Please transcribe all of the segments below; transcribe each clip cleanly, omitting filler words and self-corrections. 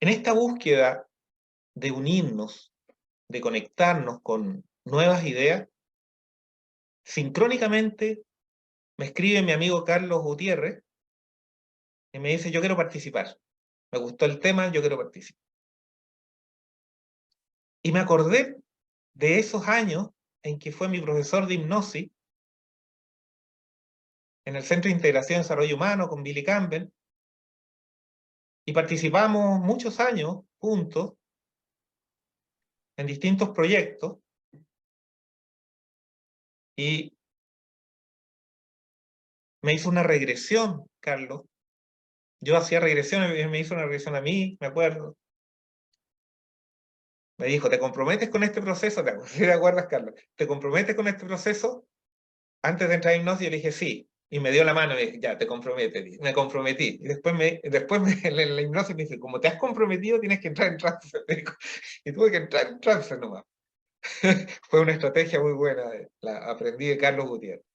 En esta búsqueda de unirnos, de conectarnos con nuevas ideas, sincrónicamente me escribe mi amigo Carlos Gutiérrez y me dice, yo quiero participar. Me gustó el tema, yo quiero participar. Y me acordé de esos años en que fue mi profesor de hipnosis en el Centro de Integración y Desarrollo Humano con Billy Campbell, y participamos muchos años juntos en distintos proyectos, y me hizo una regresión, Carlos. Yo hacía regresiones, me hizo una regresión a mí, me acuerdo. Me dijo, ¿te comprometes con este proceso? ¿Te acuerdas, Carlos? ¿Te comprometes con este proceso? Antes de entrar en hipnosis, yo le dije sí. Y me dio la mano y me dije, ya, te comprometes. Me comprometí. Y en la hipnosis me dice, como te has comprometido, tienes que entrar en trance. Y tuve que entrar en trance nomás. Fue una estrategia muy buena. La aprendí de Carlos Gutiérrez.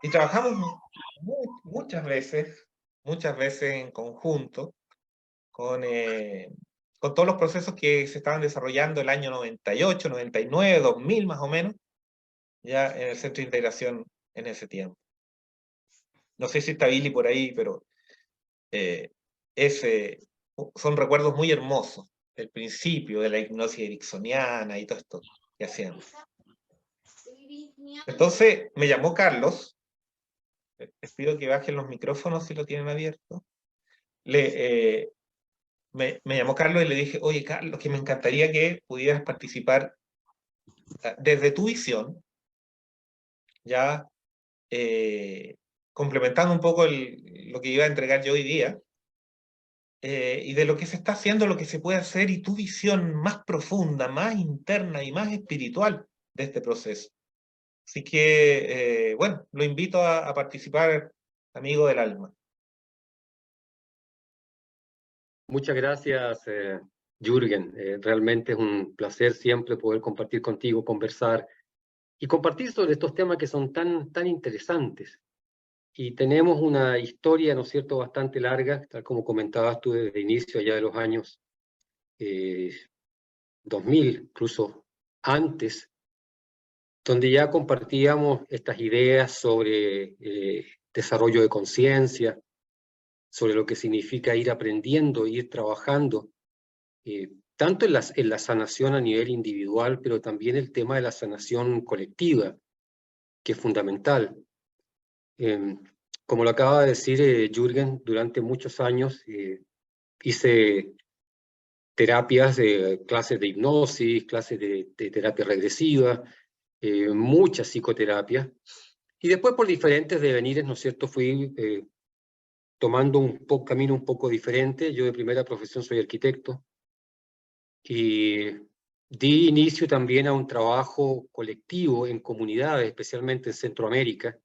Y trabajamos muchas veces en conjunto con todos los procesos que se estaban desarrollando el año 98, 99, 2000 más o menos, ya en el Centro de Integración en ese tiempo. No sé si está Billy por ahí, pero son recuerdos muy hermosos del principio de la hipnosis ericksoniana y todo esto que hacíamos. Entonces me llamó Carlos, les pido que bajen los micrófonos si lo tienen abierto. Me llamó Carlos y le dije, oye Carlos, que me encantaría que pudieras participar desde tu visión, ya complementando un poco lo que iba a entregar yo hoy día, y de lo que se está haciendo, lo que se puede hacer, y tu visión más profunda, más interna y más espiritual de este proceso. Así que, bueno, lo invito a participar, amigo del alma. Muchas gracias, Jürgen. Realmente es un placer siempre poder compartir contigo, conversar y compartir sobre estos temas que son tan interesantes. Y tenemos una historia, ¿no es cierto?, bastante larga, tal como comentabas tú desde el inicio, allá de los años 2000, incluso antes, donde ya compartíamos estas ideas sobre desarrollo de conciencia, sobre lo que significa ir aprendiendo, ir trabajando, tanto en la sanación a nivel individual, pero también el tema de la sanación colectiva, que es fundamental. Como lo acaba de decir Jürgen, durante muchos años hice terapias, clases de hipnosis, clases de terapia regresiva, mucha psicoterapia, y después por diferentes devenires, ¿no es cierto?, fui tomando un camino un poco diferente. Yo de primera profesión soy arquitecto, y di inicio también a un trabajo colectivo en comunidades, especialmente en Centroamérica,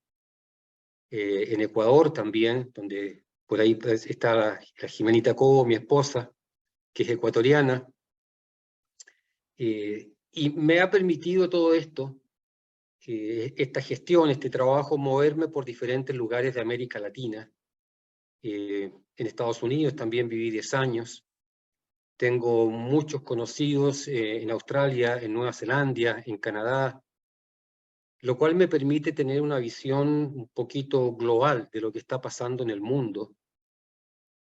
en Ecuador también, donde por ahí está la Jimenita Cobo, mi esposa, que es ecuatoriana, y me ha permitido todo esto, esta gestión, este trabajo, moverme por diferentes lugares de América Latina. En Estados Unidos también viví 10 años. Tengo muchos conocidos en Australia, en Nueva Zelanda, en Canadá, lo cual me permite tener una visión un poquito global de lo que está pasando en el mundo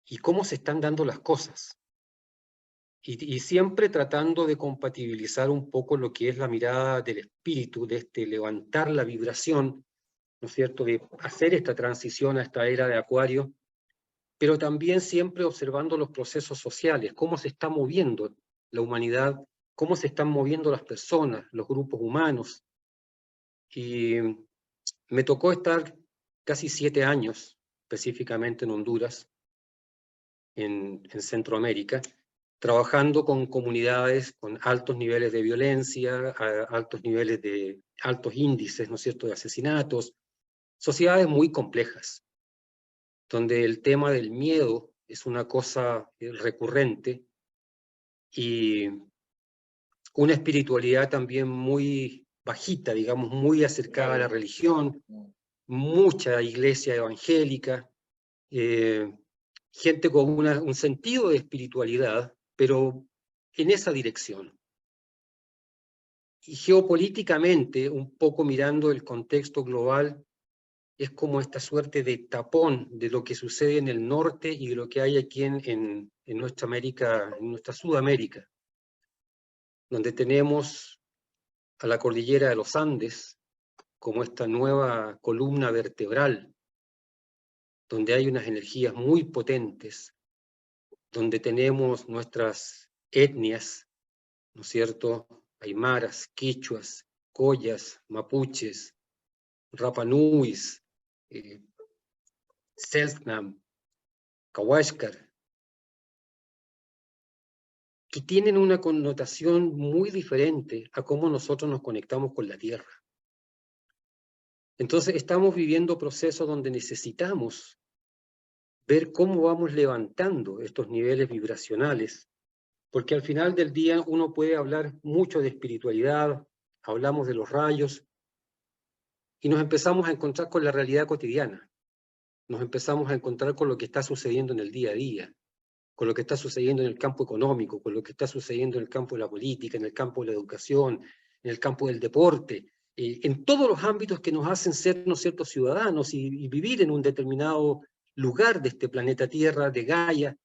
y cómo se están dando las cosas. Y siempre tratando de compatibilizar un poco lo que es la mirada del espíritu, de levantar la vibración, ¿no es cierto?, de hacer esta transición a esta era de Acuario, pero también siempre observando los procesos sociales, cómo se está moviendo la humanidad, cómo se están moviendo las personas, los grupos humanos. Y me tocó estar casi 7 años, específicamente en Honduras, en Centroamérica, trabajando con comunidades con altos niveles de violencia, altos índices, ¿no es cierto?, de asesinatos, sociedades muy complejas, donde el tema del miedo es una cosa recurrente, y una espiritualidad también muy bajita, digamos, muy acercada a la religión, mucha iglesia evangélica, gente con un sentido de espiritualidad, pero en esa dirección. Y geopolíticamente, un poco mirando el contexto global, es como esta suerte de tapón de lo que sucede en el norte y de lo que hay aquí en nuestra América, en nuestra Sudamérica, donde tenemos a la cordillera de los Andes como esta nueva columna vertebral, donde hay unas energías muy potentes, donde tenemos nuestras etnias, ¿no es cierto? Aymaras, quichuas, collas, mapuches, rapanuis, selknam, cahuáscar, que tienen una connotación muy diferente a cómo nosotros nos conectamos con la tierra. Entonces estamos viviendo procesos donde necesitamos ver cómo vamos levantando estos niveles vibracionales, porque al final del día uno puede hablar mucho de espiritualidad, hablamos de los rayos, y nos empezamos a encontrar con la realidad cotidiana, nos empezamos a encontrar con lo que está sucediendo en el día a día, con lo que está sucediendo en el campo económico, con lo que está sucediendo en el campo de la política, en el campo de la educación, en el campo del deporte, en todos los ámbitos que nos hacen ser, ¿no es cierto?, ciudadanos y vivir en un determinado lugar de este planeta Tierra, de Gaia,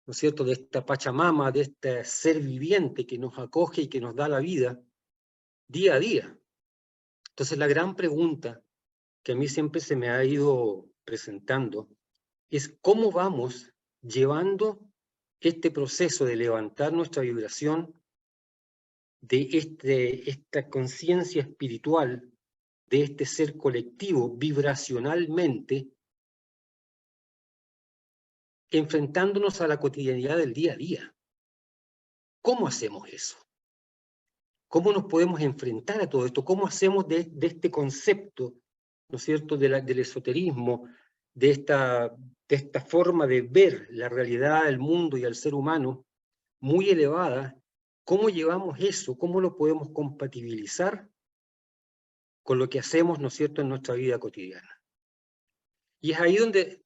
¿no es cierto?, de esta Pachamama, de este ser viviente que nos acoge y que nos da la vida día a día. Entonces la gran pregunta que a mí siempre se me ha ido presentando es cómo vamos llevando este proceso de levantar nuestra vibración, de esta conciencia espiritual, de este ser colectivo vibracionalmente, enfrentándonos a la cotidianidad del día a día. ¿Cómo hacemos eso? ¿Cómo nos podemos enfrentar a todo esto? ¿Cómo hacemos de este concepto, ¿no es cierto?, del esoterismo, de esta forma de ver la realidad del mundo y al ser humano muy elevada? ¿Cómo llevamos eso? ¿Cómo lo podemos compatibilizar con lo que hacemos, ¿no es cierto?, en nuestra vida cotidiana? Y es ahí donde,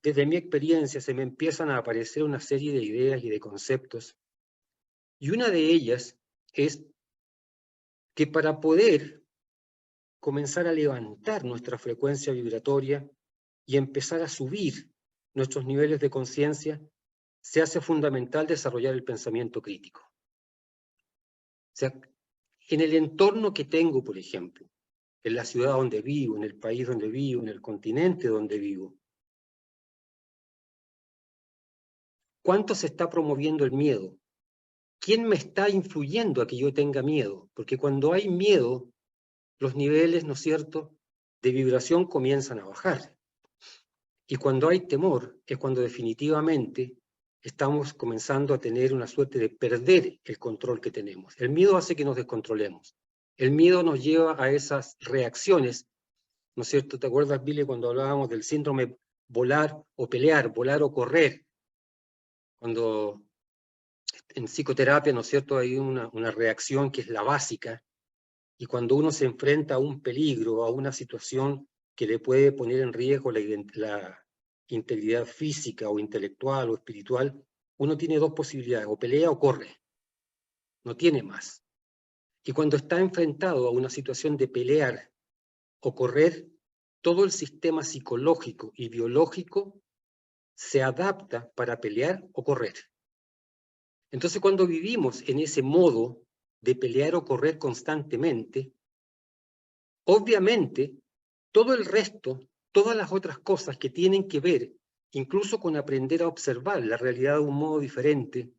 desde mi experiencia, se me empiezan a aparecer una serie de ideas y de conceptos. Y una de ellas es que para poder comenzar a levantar nuestra frecuencia vibratoria y empezar a subir nuestros niveles de conciencia, se hace fundamental desarrollar el pensamiento crítico. O sea, en el entorno que tengo, por ejemplo, en la ciudad donde vivo, en el país donde vivo, en el continente donde vivo, ¿cuánto se está promoviendo el miedo? ¿Quién me está influyendo a que yo tenga miedo? Porque cuando hay miedo, los niveles, ¿no es cierto?, de vibración comienzan a bajar. Y cuando hay temor, es cuando definitivamente estamos comenzando a tener una suerte de perder el control que tenemos. El miedo hace que nos descontrolemos. El miedo nos lleva a esas reacciones, ¿no es cierto? ¿Te acuerdas, Billy, cuando hablábamos del síndrome volar o pelear, volar o correr? Cuando en psicoterapia, ¿no es cierto?, hay una reacción que es la básica, y cuando uno se enfrenta a un peligro, a una situación que le puede poner en riesgo la integridad física o intelectual o espiritual, uno tiene dos posibilidades: o pelea o corre, no tiene más. Y cuando está enfrentado a una situación de pelear o correr, todo el sistema psicológico y biológico se adapta para pelear o correr. Entonces, cuando vivimos en ese modo de pelear o correr constantemente, obviamente todo el resto, todas las otras cosas que tienen que ver incluso con aprender a observar la realidad de un modo diferente,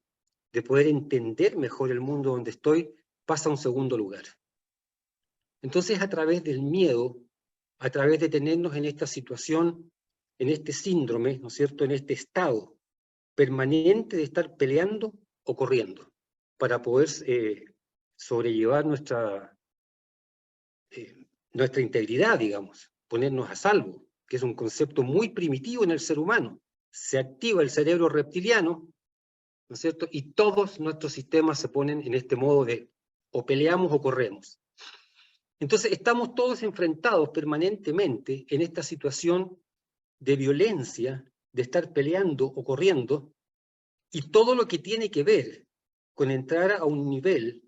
de poder entender mejor el mundo donde estoy, pasa a un segundo lugar. Entonces, a través del miedo, a través de tenernos en esta situación, en este síndrome, ¿no es cierto?, en este estado permanente de estar peleando o corriendo, para poder sobrellevar nuestra integridad, digamos, ponernos a salvo, que es un concepto muy primitivo en el ser humano. Se activa el cerebro reptiliano, ¿no es cierto?, y todos nuestros sistemas se ponen en este modo de o peleamos o corremos. Entonces estamos todos enfrentados permanentemente en esta situación de violencia, de estar peleando o corriendo, y todo lo que tiene que ver con entrar a un nivel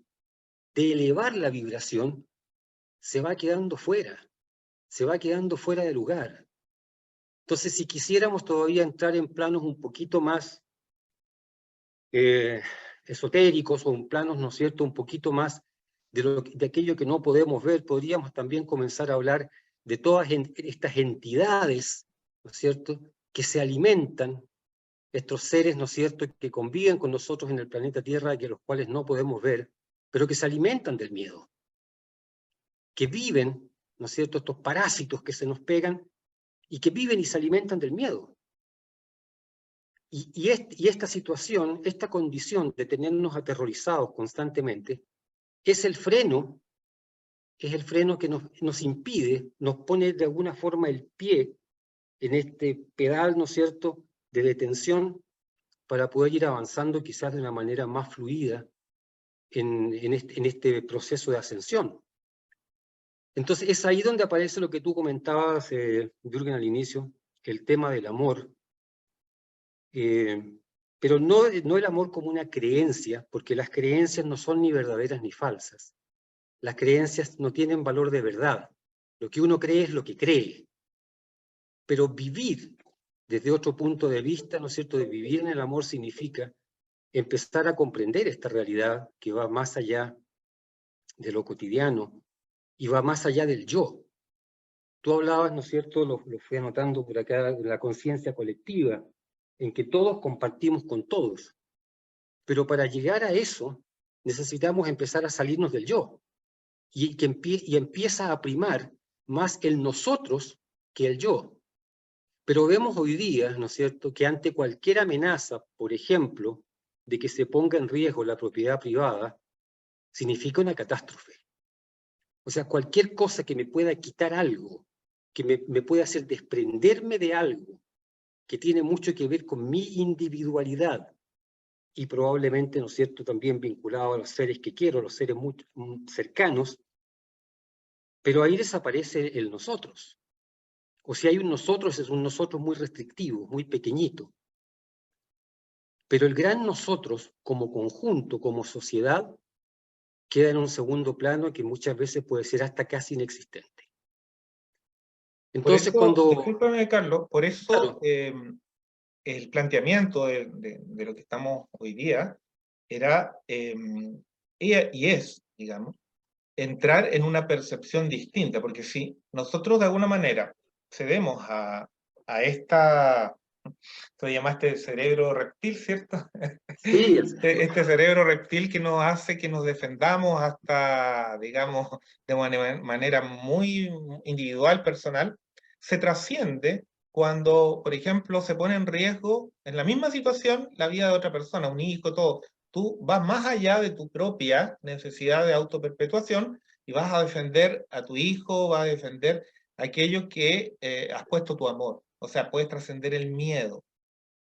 de elevar la vibración se va quedando fuera de lugar. Entonces, si quisiéramos todavía entrar en planos un poquito más esotéricos o en planos, ¿no es cierto?, un poquito más de aquello que no podemos ver, podríamos también comenzar a hablar de todas estas entidades, ¿no es cierto?, que se alimentan, estos seres, ¿no es cierto?, que conviven con nosotros en el planeta Tierra y a los cuales no podemos ver, pero que se alimentan del miedo, que viven, ¿no es cierto?, estos parásitos que se nos pegan y que viven y se alimentan del miedo. Y esta situación, esta condición de tenernos aterrorizados constantemente, es el freno que nos impide, nos pone de alguna forma el pie en este pedal, ¿no es cierto?, de detención para poder ir avanzando quizás de una manera más fluida en este proceso de ascensión. Entonces es ahí donde aparece lo que tú comentabas, Jürgen, al inicio, el tema del amor, pero no el amor como una creencia, porque las creencias no son ni verdaderas ni falsas. Las creencias no tienen valor de verdad. Lo que uno cree es lo que cree. Pero vivir desde otro punto de vista, ¿no es cierto?, de vivir en el amor significa empezar a comprender esta realidad que va más allá de lo cotidiano y va más allá del yo. Tú hablabas, ¿no es cierto?, lo fui anotando por acá, de la conciencia colectiva, en que todos compartimos con todos. Pero para llegar a eso, necesitamos empezar a salirnos del yo. Y empieza a primar más el nosotros que el yo. Pero vemos hoy día, ¿no es cierto?, que ante cualquier amenaza, por ejemplo, de que se ponga en riesgo la propiedad privada, significa una catástrofe. O sea, cualquier cosa que me pueda quitar algo, que me pueda hacer desprenderme de algo que tiene mucho que ver con mi individualidad y probablemente, ¿no es cierto?, también vinculado a los seres que quiero, los seres muy cercanos, pero ahí desaparece el nosotros. O si hay un nosotros, es un nosotros muy restrictivo, muy pequeñito. Pero el gran nosotros, como conjunto, como sociedad, queda en un segundo plano que muchas veces puede ser hasta casi inexistente. Por Entonces, eso, cuando... discúlpame, Carlos, por eso Claro, el planteamiento de lo que estamos hoy día era, y es, digamos, entrar en una percepción distinta, porque si nosotros de alguna manera cedemos a esta, tú llamaste cerebro reptil, ¿cierto? sí, Este cerebro reptil que nos hace que nos defendamos hasta, digamos, de manera muy individual, personal, se trasciende cuando, por ejemplo, se pone en riesgo, en la misma situación, la vida de otra persona, un hijo, todo. Tú vas más allá de tu propia necesidad de autoperpetuación y vas a defender a tu hijo, vas a defender aquello que has puesto tu amor. O sea, puedes trascender el miedo o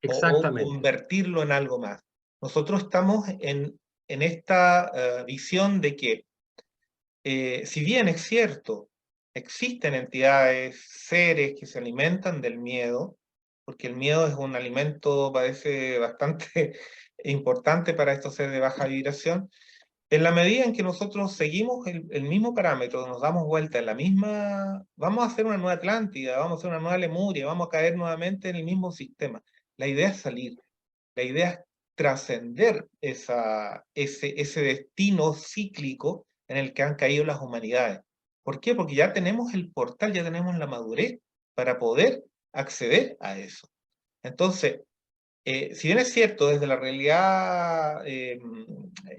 exactamente. convertirlo en algo más. Nosotros estamos en esta visión de que, si bien es cierto, existen entidades, seres que se alimentan del miedo, porque el miedo es un alimento, parece bastante importante para estos seres de baja vibración, en la medida en que nosotros seguimos el mismo parámetro, nos damos vuelta en la misma, vamos a hacer una nueva Atlántida, vamos a hacer una nueva Lemuria, vamos a caer nuevamente en el mismo sistema. La idea es salir, la idea es trascender ese destino cíclico en el que han caído las humanidades. ¿Por qué? Porque ya tenemos el portal, ya tenemos la madurez para poder acceder a eso. Entonces, si bien es cierto, desde la realidad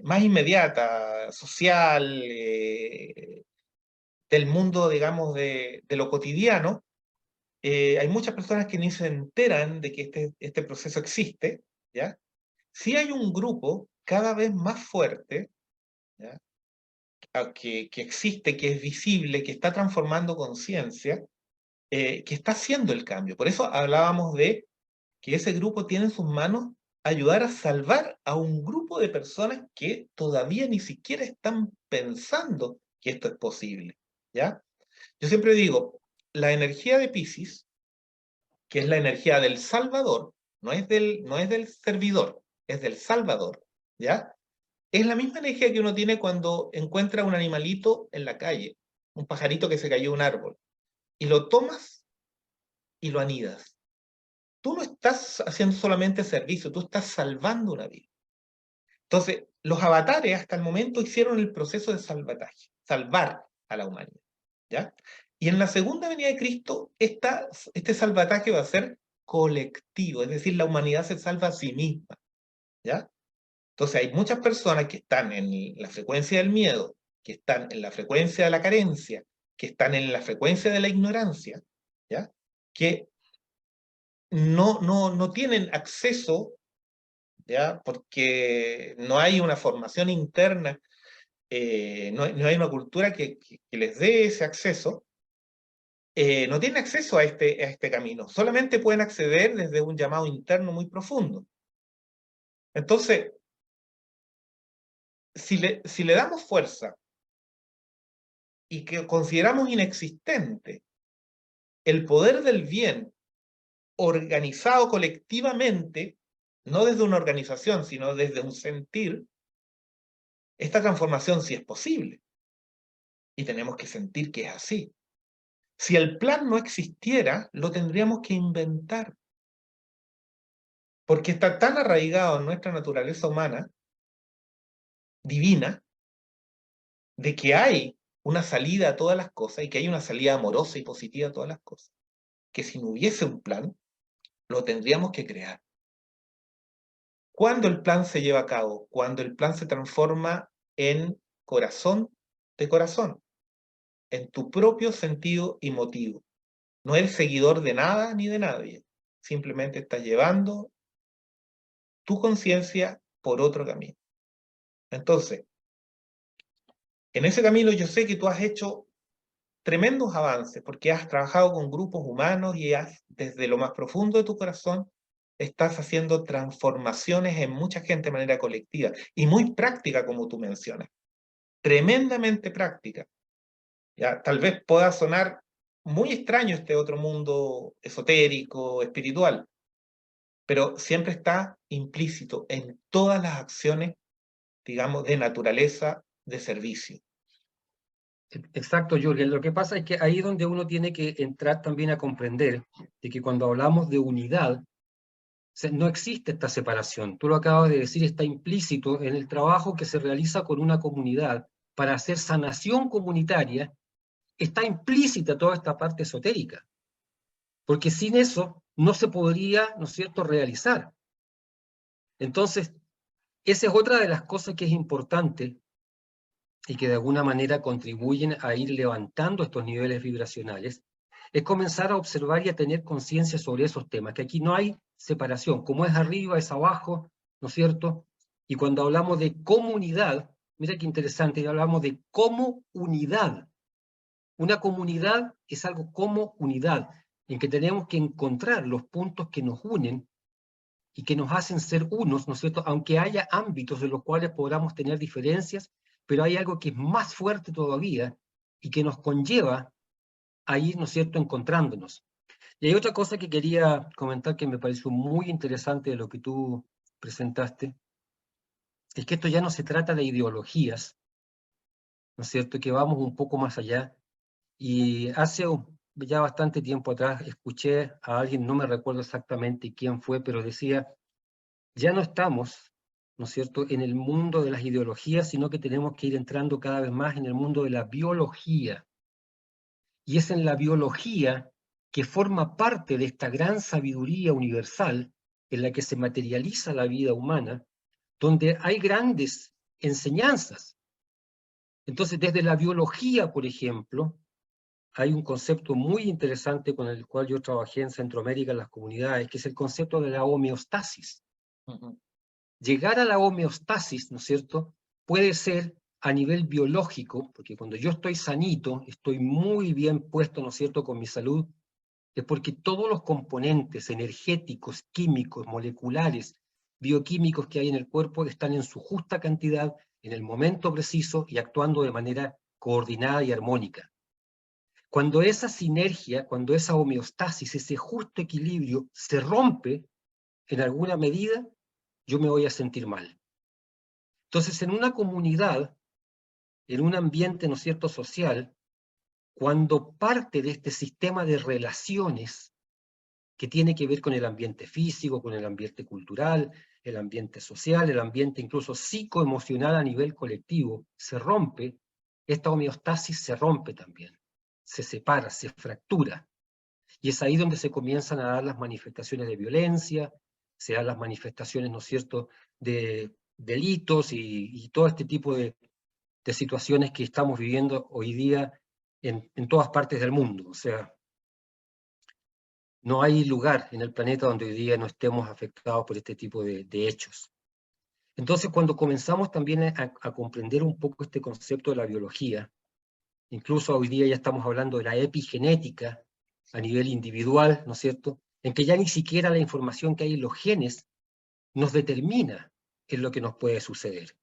más inmediata, social, del mundo, digamos, de lo cotidiano, hay muchas personas que ni se enteran de que este proceso existe, ¿ya? Sí hay un grupo cada vez más fuerte, ¿ya? Que existe, que es visible, que está transformando conciencia, que está haciendo el cambio. Por eso hablábamos de que ese grupo tiene en sus manos ayudar a salvar a un grupo de personas que todavía ni siquiera están pensando que esto es posible. ¿ya? Yo siempre digo, la energía de Piscis, que es la energía del Salvador, no es del servidor, es del Salvador, ¿ya? Es la misma energía que uno tiene cuando encuentra un animalito en la calle, un pajarito que se cayó de un árbol, y lo tomas y lo anidas. Tú no estás haciendo solamente servicio, tú estás salvando una vida. Entonces, los avatares hasta el momento hicieron el proceso de salvataje, salvar a la humanidad, ¿ya? Y en la segunda venida de Cristo, este salvataje va a ser colectivo, es decir, la humanidad se salva a sí misma, ¿ya? Entonces, hay muchas personas que están en la frecuencia del miedo, que están en la frecuencia de la carencia, que están en la frecuencia de la ignorancia, ¿ya? Que no tienen acceso, ¿ya? Porque no hay una formación interna, no hay una cultura que les dé ese acceso, no tienen acceso a este camino, solamente pueden acceder desde un llamado interno muy profundo. Entonces, si le damos fuerza y que consideramos inexistente el poder del bien organizado colectivamente, no desde una organización, sino desde un sentir, esta transformación sí es posible. Y tenemos que sentir que es así. Si el plan no existiera, lo tendríamos que inventar. Porque está tan arraigado en nuestra naturaleza humana, divina, de que hay una salida a todas las cosas y que hay una salida amorosa y positiva a todas las cosas, que si no hubiese un plan, lo tendríamos que crear. ¿Cuándo el plan se lleva a cabo? Cuando el plan se transforma en corazón de corazón, en tu propio sentido y motivo. No eres seguidor de nada ni de nadie, simplemente estás llevando tu conciencia por otro camino. Entonces, en ese camino yo sé que tú has hecho tremendos avances porque has trabajado con grupos humanos y desde lo más profundo de tu corazón, estás haciendo transformaciones en mucha gente de manera colectiva y muy práctica, como tú mencionas. Tremendamente práctica. ¿Ya? Tal vez pueda sonar muy extraño este otro mundo esotérico, espiritual, pero siempre está implícito en todas las acciones, digamos, de naturaleza de servicio. Exacto, Jürgen. Lo que pasa es que ahí es donde uno tiene que entrar también a comprender de que cuando hablamos de unidad, no existe esta separación. Tú lo acabas de decir, está implícito en el trabajo que se realiza con una comunidad para hacer sanación comunitaria, está implícita toda esta parte esotérica, porque sin eso no se podría, ¿no es cierto?, realizar. Entonces, esa es otra de las cosas que es importante y que de alguna manera contribuyen a ir levantando estos niveles vibracionales, es comenzar a observar y a tener conciencia sobre esos temas, que aquí no hay separación, como es arriba, es abajo, ¿no es cierto? Y cuando hablamos de comunidad, mira qué interesante, hablamos de como unidad. Una comunidad es algo como unidad, en que tenemos que encontrar los puntos que nos unen y que nos hacen ser unos, ¿no es cierto? Aunque haya ámbitos en los cuales podamos tener diferencias, pero hay algo que es más fuerte todavía y que nos conlleva a ir, ¿no es cierto?, encontrándonos. Y hay otra cosa que quería comentar que me pareció muy interesante de lo que tú presentaste, es que esto ya no se trata de ideologías, ¿no es cierto?, que vamos un poco más allá. Y hace ya bastante tiempo atrás escuché a alguien, no me recuerdo exactamente quién fue, pero decía, ya no estamos, ¿no es cierto?, en el mundo de las ideologías, sino que tenemos que ir entrando cada vez más en el mundo de la biología. Y es en la biología que forma parte de esta gran sabiduría universal en la que se materializa la vida humana, donde hay grandes enseñanzas. Entonces, desde la biología, por ejemplo, hay un concepto muy interesante con el cual yo trabajé en Centroamérica en las comunidades, que es el concepto de la homeostasis. Llegar a la homeostasis, ¿no es cierto?, puede ser a nivel biológico, porque cuando yo estoy sanito, estoy muy bien puesto, ¿no es cierto?, con mi salud, es porque todos los componentes energéticos, químicos, moleculares, bioquímicos que hay en el cuerpo están en su justa cantidad, en el momento preciso y actuando de manera coordinada y armónica. Cuando esa sinergia, cuando esa homeostasis, ese justo equilibrio se rompe en alguna medida, yo me voy a sentir mal. Entonces, en una comunidad, en un ambiente, ¿no es cierto?, social, cuando parte de este sistema de relaciones que tiene que ver con el ambiente físico, con el ambiente cultural, el ambiente social, el ambiente incluso psicoemocional a nivel colectivo, se rompe, esta homeostasis se rompe también, se separa, se fractura. Y es ahí donde se comienzan a dar las manifestaciones de violencia, se dan las manifestaciones, ¿no es cierto?, de delitos y todo este tipo de situaciones que estamos viviendo hoy día en todas partes del mundo. O sea, no hay lugar en el planeta donde hoy día no estemos afectados por este tipo de hechos. Entonces, cuando comenzamos también a comprender un poco este concepto de la biología, incluso hoy día ya estamos hablando de la epigenética a nivel individual, ¿no es cierto?, en que ya ni siquiera la información que hay en los genes nos determina qué es lo que nos puede suceder.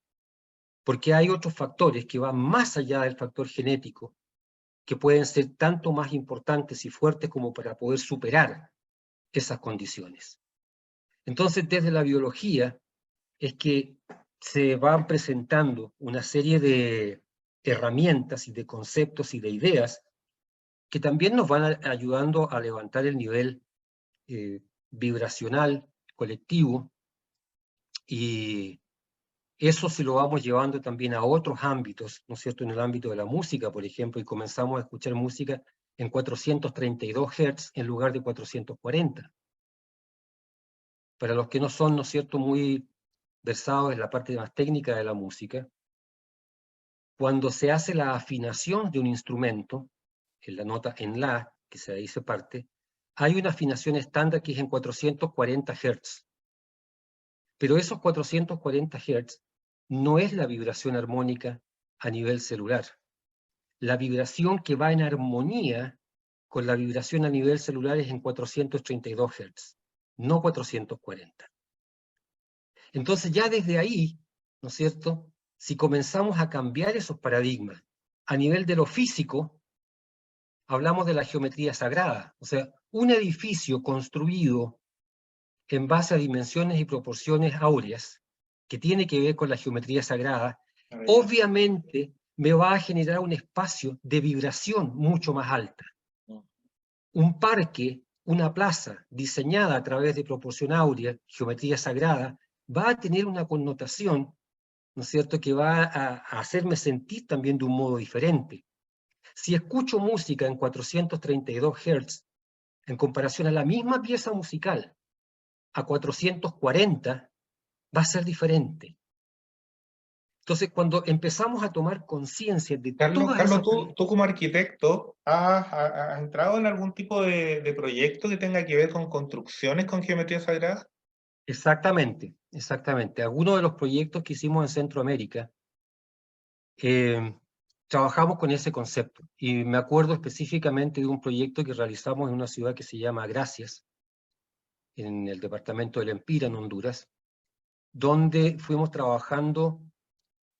Porque hay otros factores que van más allá del factor genético, que pueden ser tanto más importantes y fuertes como para poder superar esas condiciones. Entonces, desde la biología es que se van presentando una serie de herramientas y de conceptos y de ideas que también nos van ayudando a levantar el nivel vibracional colectivo, y eso se lo vamos llevando también a otros ámbitos, ¿no es cierto?, en el ámbito de la música, por ejemplo, y comenzamos a escuchar música en 432 Hz en lugar de 440. Para los que no son, ¿no es cierto?, muy versados en la parte más técnica de la música, cuando se hace la afinación de un instrumento, en la nota en la, que se dice parte, hay una afinación estándar que es en 440 Hz. Pero esos 440 Hz no es la vibración armónica a nivel celular. La vibración que va en armonía con la vibración a nivel celular es en 432 Hz, no 440. Entonces ya desde ahí, ¿no es cierto?, si comenzamos a cambiar esos paradigmas a nivel de lo físico, hablamos de la geometría sagrada. O sea, un edificio construido en base a dimensiones y proporciones áureas, que tiene que ver con la geometría sagrada, obviamente me va a generar un espacio de vibración mucho más alta. Un parque, una plaza diseñada a través de proporción áurea, geometría sagrada, va a tener una connotación, ¿no es cierto?, que va a hacerme sentir también de un modo diferente. Si escucho música en 432 Hz, en comparación a la misma pieza musical, a 440, va a ser diferente. Entonces, cuando empezamos a tomar conciencia de Carlos, todas esas... tú como arquitecto, ¿has entrado en algún tipo de proyecto que tenga que ver con construcciones con geometría sagrada? Exactamente, exactamente. Algunos de los proyectos que hicimos en Centroamérica, trabajamos con ese concepto. Y me acuerdo específicamente de un proyecto que realizamos en una ciudad que se llama Gracias, en el departamento del Empira, en Honduras, donde fuimos trabajando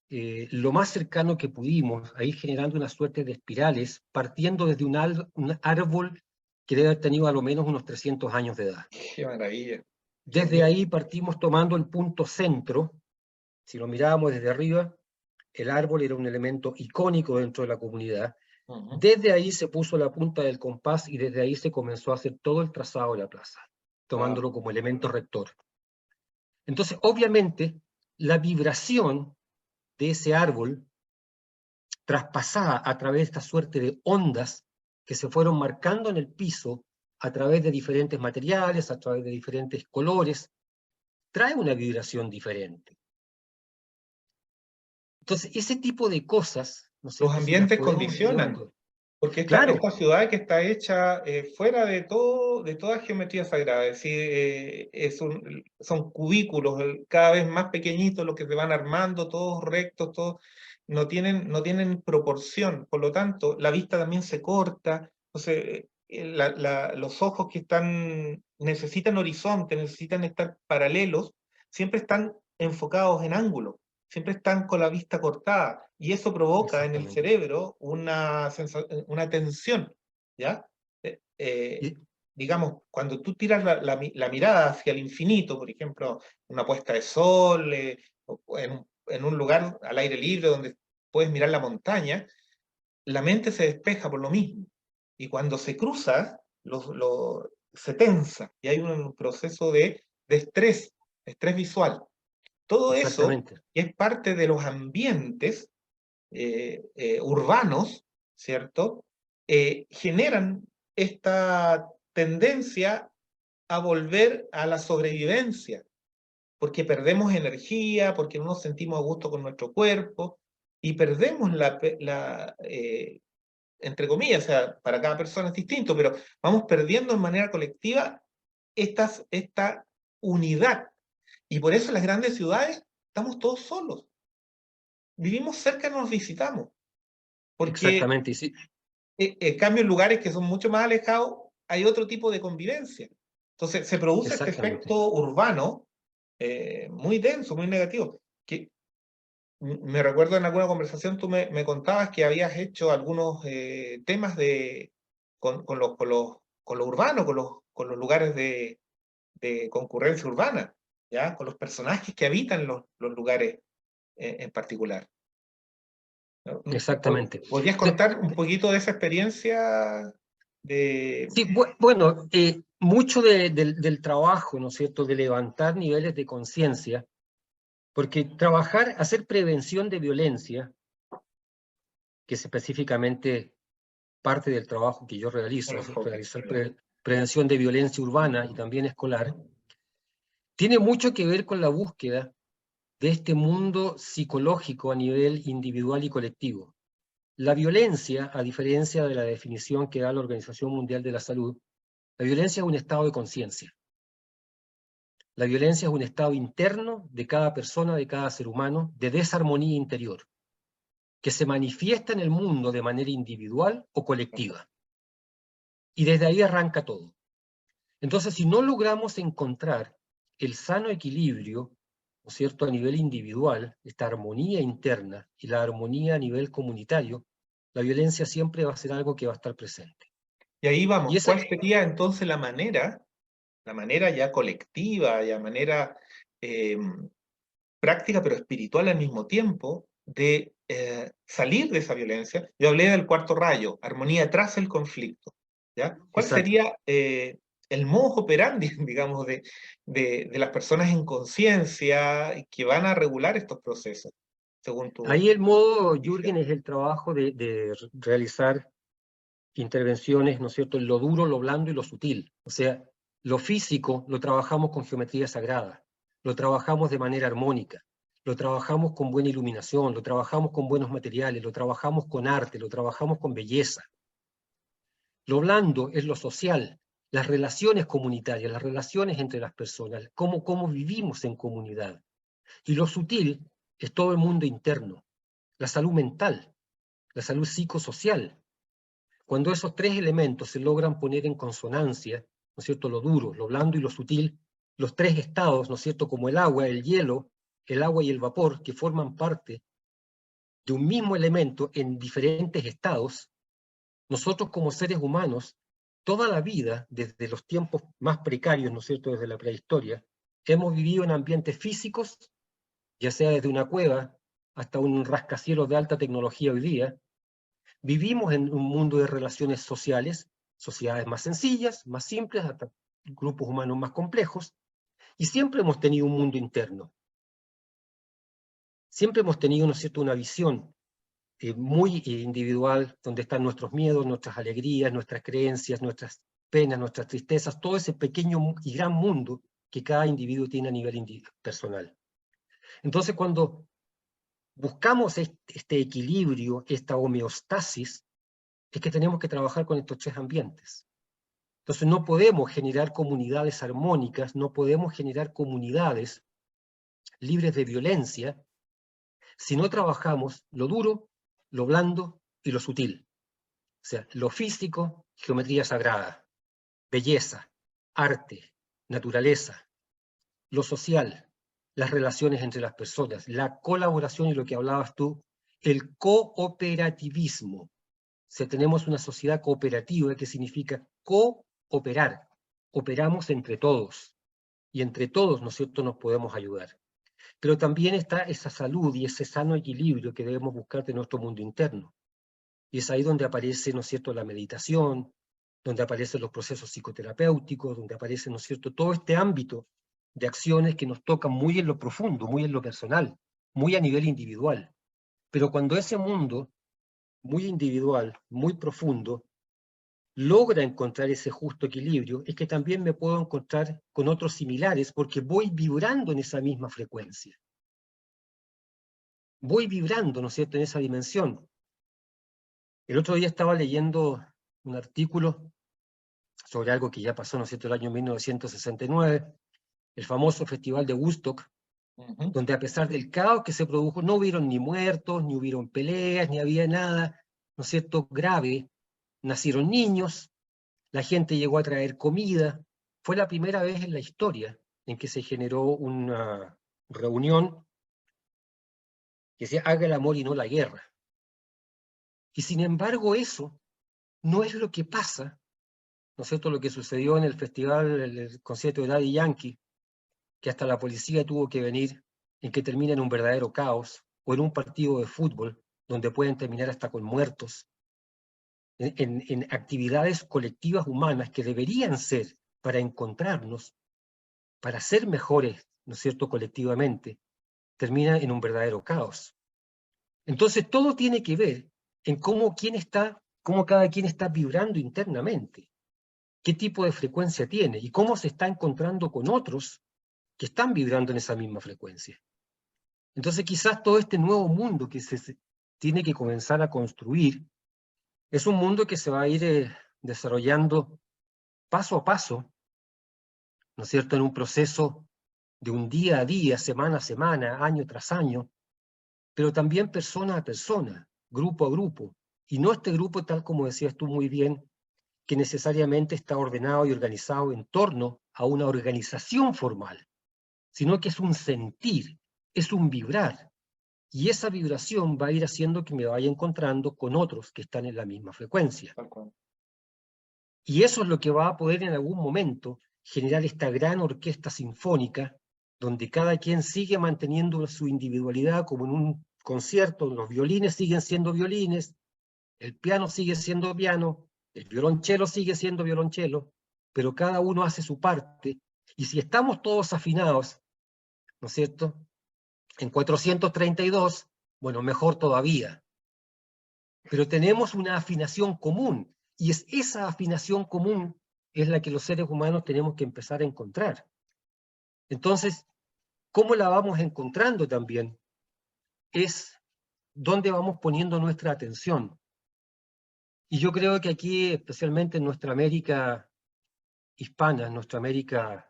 lo más cercano que pudimos, ahí generando una suerte de espirales, partiendo desde un árbol que debe haber tenido a lo menos unos 300 años de edad. ¡Qué maravilla! Desde ahí partimos tomando el punto centro. Si lo mirábamos desde arriba, el árbol era un elemento icónico dentro de la comunidad. Desde ahí se puso la punta del compás y desde ahí se comenzó a hacer todo el trazado de la plaza, tomándolo como elemento rector. Entonces, obviamente, la vibración de ese árbol traspasada a través de esta suerte de ondas que se fueron marcando en el piso a través de diferentes materiales, a través de diferentes colores, trae una vibración diferente. Entonces, ese tipo de cosas, ¿no es Los cierto?, si las ambientes podemos ir condicionan, llevando. porque Claro, esta ciudad que está hecha fuera de todo, de toda geometría sagrada, es decir, son cubículos cada vez más pequeñitos los que se van armando, todos rectos, todos no tienen proporción, por lo tanto, la vista también se corta. Entonces, los ojos que necesitan horizonte, necesitan estar paralelos, siempre están enfocados en ángulo, siempre están con la vista cortada, y eso provoca en el exactamente. cerebro una tensión. ¿ya? Y- Digamos, cuando tú tiras la mirada hacia el infinito, por ejemplo, una puesta de sol, o en un lugar al aire libre donde puedes mirar la montaña, la mente se despeja por lo mismo. Y cuando se cruza, se tensa y hay un proceso de estrés visual. Todo eso, Exactamente, que es parte de los ambientes urbanos, ¿cierto? Generan esta tendencia a volver a la sobrevivencia, porque perdemos energía, porque no nos sentimos a gusto con nuestro cuerpo y perdemos entre comillas, o sea, para cada persona es distinto, pero vamos perdiendo de manera colectiva esta unidad. Y por eso en las grandes ciudades estamos todos solos. Vivimos cerca, no nos visitamos. Porque exactamente. Y sí, en cambio en lugares que son mucho más alejados hay otro tipo de convivencia. Entonces se produce este exactamente. efecto urbano muy denso, muy negativo. Que me recuerdo en alguna conversación tú me contabas que habías hecho algunos temas con lo urbano, con los lugares de concurrencia urbana, ¿ya? Con los personajes que habitan los lugares en particular. ¿No? Exactamente. ¿Podrías De- contar un poquito de esa experiencia de... Sí, bueno, mucho del trabajo, ¿no es cierto?, de levantar niveles de conciencia, porque trabajar, hacer prevención de violencia, que es específicamente parte del trabajo que yo realizo, el es enfoque? realizar prevención de violencia urbana y también escolar, tiene mucho que ver con la búsqueda de este mundo psicológico a nivel individual y colectivo. La violencia, a diferencia de la definición que da la Organización Mundial de la Salud, la violencia es un estado de conciencia. La violencia es un estado interno de cada persona, de cada ser humano, de desarmonía interior, que se manifiesta en el mundo de manera individual o colectiva. Y desde ahí arranca todo. Entonces, si no logramos encontrar el sano equilibrio, ¿no es cierto?, a nivel individual, esta armonía interna y la armonía a nivel comunitario, la violencia siempre va a ser algo que va a estar presente. Y ahí Y vamos, esa, ¿cuál sería entonces la manera ya colectiva, ya manera eh, práctica pero espiritual al mismo tiempo, de salir de esa violencia? Yo hablé del cuarto rayo, armonía tras el conflicto, ¿ya? ¿Cuál exacto. sería el modus operandi, digamos, de las personas en conciencia que van a regular estos procesos, según tu Ahí el modo, visión? Jürgen, es el trabajo de realizar intervenciones, ¿no es cierto?, en lo duro, lo blando y lo sutil. O sea, lo físico lo trabajamos con geometría sagrada, lo trabajamos de manera armónica, lo trabajamos con buena iluminación, lo trabajamos con buenos materiales, lo trabajamos con arte, lo trabajamos con belleza. Lo blando es lo social, las relaciones comunitarias, las relaciones entre las personas, cómo vivimos en comunidad. Y lo sutil es todo el mundo interno, la salud mental, la salud psicosocial. Cuando esos tres elementos se logran poner en consonancia, ¿no es cierto?, lo duro, lo blando y lo sutil, los tres estados, ¿no es cierto?, como el agua, el hielo, el agua y el vapor, que forman parte de un mismo elemento en diferentes estados, nosotros como seres humanos, toda la vida, desde los tiempos más precarios, ¿no es cierto?, desde la prehistoria, hemos vivido en ambientes físicos, ya sea desde una cueva hasta un rascacielos de alta tecnología hoy día. Vivimos en un mundo de relaciones sociales, sociedades más sencillas, más simples, hasta grupos humanos más complejos, y siempre hemos tenido un mundo interno. Siempre hemos tenido, ¿no es cierto?, una visión muy individual, donde están nuestros miedos, nuestras alegrías, nuestras creencias, nuestras penas, nuestras tristezas, todo ese pequeño y gran mundo que cada individuo tiene a nivel personal. Entonces, cuando buscamos este equilibrio, esta homeostasis, es que tenemos que trabajar con estos tres ambientes. Entonces no podemos generar comunidades armónicas, no podemos generar comunidades libres de violencia si no trabajamos lo duro, lo blando y lo sutil. O sea, lo físico, geometría sagrada, belleza, arte, naturaleza, lo social, las relaciones entre las personas, la colaboración y lo que hablabas tú, el cooperativismo. Si tenemos una sociedad cooperativa, que significa cooperar, operamos entre todos, y entre todos, ¿no es cierto?, nos podemos ayudar. Pero también está esa salud y ese sano equilibrio que debemos buscar de nuestro mundo interno. Y es ahí donde aparece, ¿no es cierto?, la meditación, donde aparecen los procesos psicoterapéuticos, donde aparece, ¿no es cierto?, todo este ámbito de acciones que nos tocan muy en lo profundo, muy en lo personal, muy a nivel individual. Pero cuando ese mundo, muy individual, muy profundo, logra encontrar ese justo equilibrio, es que también me puedo encontrar con otros similares, porque voy vibrando en esa misma frecuencia. Voy vibrando, ¿no es cierto?, en esa dimensión. El otro día estaba leyendo un artículo sobre algo que ya pasó, ¿no es cierto?, el año 1969, el famoso Festival de Woodstock, donde a pesar del caos que se produjo, no hubieron ni muertos, ni hubieron peleas, ni había nada, ¿no es cierto?, grave. Nacieron niños, la gente llegó a traer comida. Fue la primera vez en la historia en que se generó una reunión que se haga el amor y no la guerra. Y sin embargo eso no es lo que pasa, ¿no es cierto?, lo que sucedió en el festival, el concierto de Daddy Yankee, que hasta la policía tuvo que venir, en que termina en un verdadero caos, o en un partido de fútbol, donde pueden terminar hasta con muertos, en actividades colectivas humanas que deberían ser para encontrarnos, para ser mejores, ¿no es cierto?, colectivamente, termina en un verdadero caos. Entonces todo tiene que ver en cómo cada quien está vibrando internamente, qué tipo de frecuencia tiene y cómo se está encontrando con otros que están vibrando en esa misma frecuencia. Entonces quizás todo este nuevo mundo que se tiene que comenzar a construir es un mundo que se va a ir desarrollando paso a paso, ¿no es cierto?, en un proceso de un día a día, semana a semana, año tras año, pero también persona a persona, grupo a grupo, y no este grupo tal como decías tú muy bien, que necesariamente está ordenado y organizado en torno a una organización formal, sino que es un sentir, es un vibrar, y esa vibración va a ir haciendo que me vaya encontrando con otros que están en la misma frecuencia. Y eso es lo que va a poder en algún momento generar esta gran orquesta sinfónica, donde cada quien sigue manteniendo su individualidad, como en un concierto, los violines siguen siendo violines, el piano sigue siendo piano, el violonchelo sigue siendo violonchelo, pero cada uno hace su parte, y si estamos todos afinados, ¿no es cierto?, en 432, bueno, mejor todavía. Pero tenemos una afinación común, y es esa afinación común es la que los seres humanos tenemos que empezar a encontrar. Entonces, ¿cómo la vamos encontrando también? Es dónde vamos poniendo nuestra atención. Y yo creo que aquí, especialmente en nuestra América hispana, en nuestra América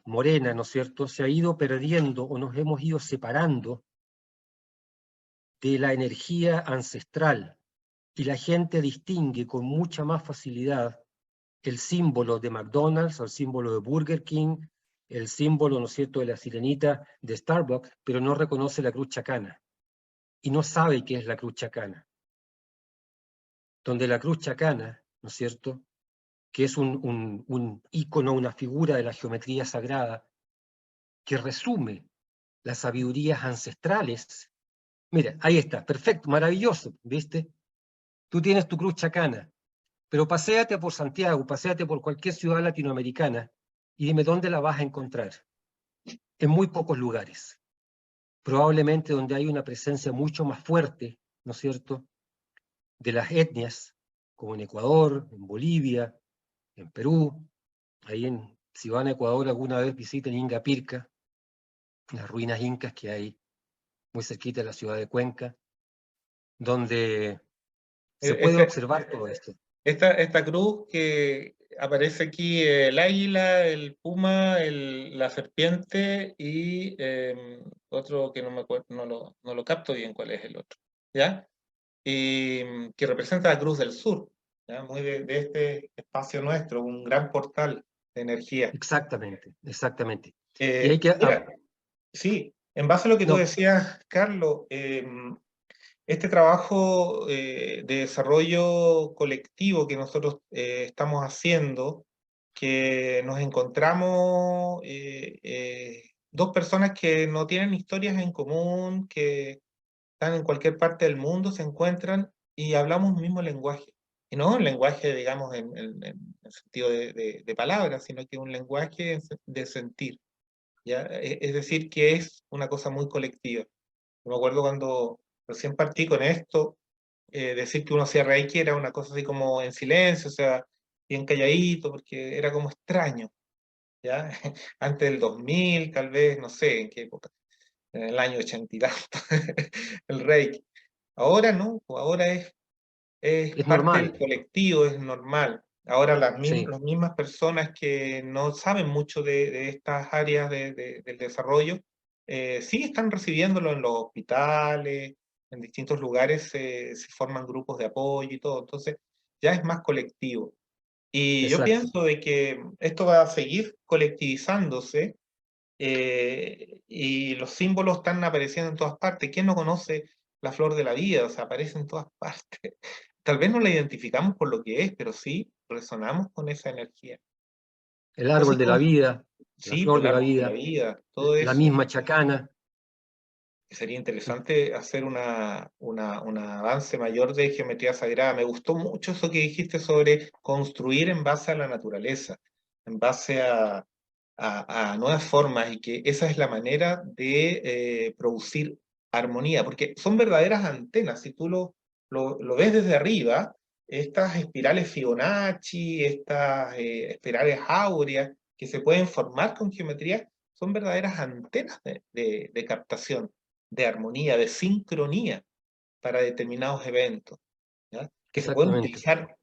morena, ¿no es cierto?, se ha ido perdiendo o nos hemos ido separando de la energía ancestral, y la gente distingue con mucha más facilidad el símbolo de McDonald's, o el símbolo de Burger King, el símbolo, ¿no es cierto?, de la sirenita de Starbucks, pero no reconoce la cruz chacana, y no sabe qué es la cruz chacana. Donde la cruz chacana, ¿no es cierto?, que es un ícono, una figura de la geometría sagrada, que resume las sabidurías ancestrales. Mira, ahí está, perfecto, maravilloso, ¿viste? Tú tienes tu cruz chacana, pero paséate por Santiago, paséate por cualquier ciudad latinoamericana y dime dónde la vas a encontrar. En muy pocos lugares. Probablemente donde hay una presencia mucho más fuerte, ¿no es cierto?, de las etnias, como en Ecuador, en Bolivia, en Perú. Si van a Ecuador alguna vez visiten Inga Pirca, las ruinas incas que hay muy cerquita de la ciudad de Cuenca, donde se puede observar todo esto. Esta cruz que aparece aquí, el águila, el puma, la serpiente y otro que no me acuerdo, no lo capto bien cuál es el otro, ¿ya? Y que representa la Cruz del Sur, ¿ya? Muy de este espacio nuestro, un gran portal de energía. Exactamente, exactamente. Y hay que... Mira, sí, en base a lo que tú no, decías, Carlos, este trabajo de desarrollo colectivo que nosotros estamos haciendo, que nos encontramos dos personas que no tienen historias en común, que están en cualquier parte del mundo, se encuentran y hablamos un mismo lenguaje. Y no un lenguaje, digamos, en el sentido de palabras, sino que un lenguaje de sentir, ¿ya? Es decir, que es una cosa muy colectiva. Yo me acuerdo cuando recién partí con esto, decir que uno hacía Reiki era una cosa así como en silencio, o sea, bien calladito, porque era como extraño, ¿ya? Antes del 2000, tal vez, no sé en qué época, en el año 80 y tanto, el Reiki. Ahora no, pues ahora es Es parte del normal, colectivo, es normal. Ahora sí, las mismas personas que no saben mucho de estas áreas del desarrollo, sí están recibiéndolo en los hospitales, en distintos lugares se forman grupos de apoyo y todo, entonces ya es más colectivo. Y yo exacto. pienso de que esto va a seguir colectivizándose y los símbolos están apareciendo en todas partes. ¿Quién no conoce la flor de la vida? O sea, aparece en todas partes. Tal vez no la identificamos por lo que es, pero sí resonamos con esa energía. El árbol Entonces, de la vida, la sí, flor por el de la árbol de la vida, vida, todo la eso. misma chacana. Sería interesante hacer un avance mayor de geometría sagrada. Me gustó mucho eso que dijiste sobre construir en base a la naturaleza, en base a nuevas formas y que esa es la manera de producir armonía, porque son verdaderas antenas. Si tú lo ves desde arriba, estas espirales Fibonacci, estas espirales áureas que se pueden formar con geometría, son verdaderas antenas de captación, de armonía, de sincronía para determinados eventos, ¿ya? Que se pueden Exactamente. utilizar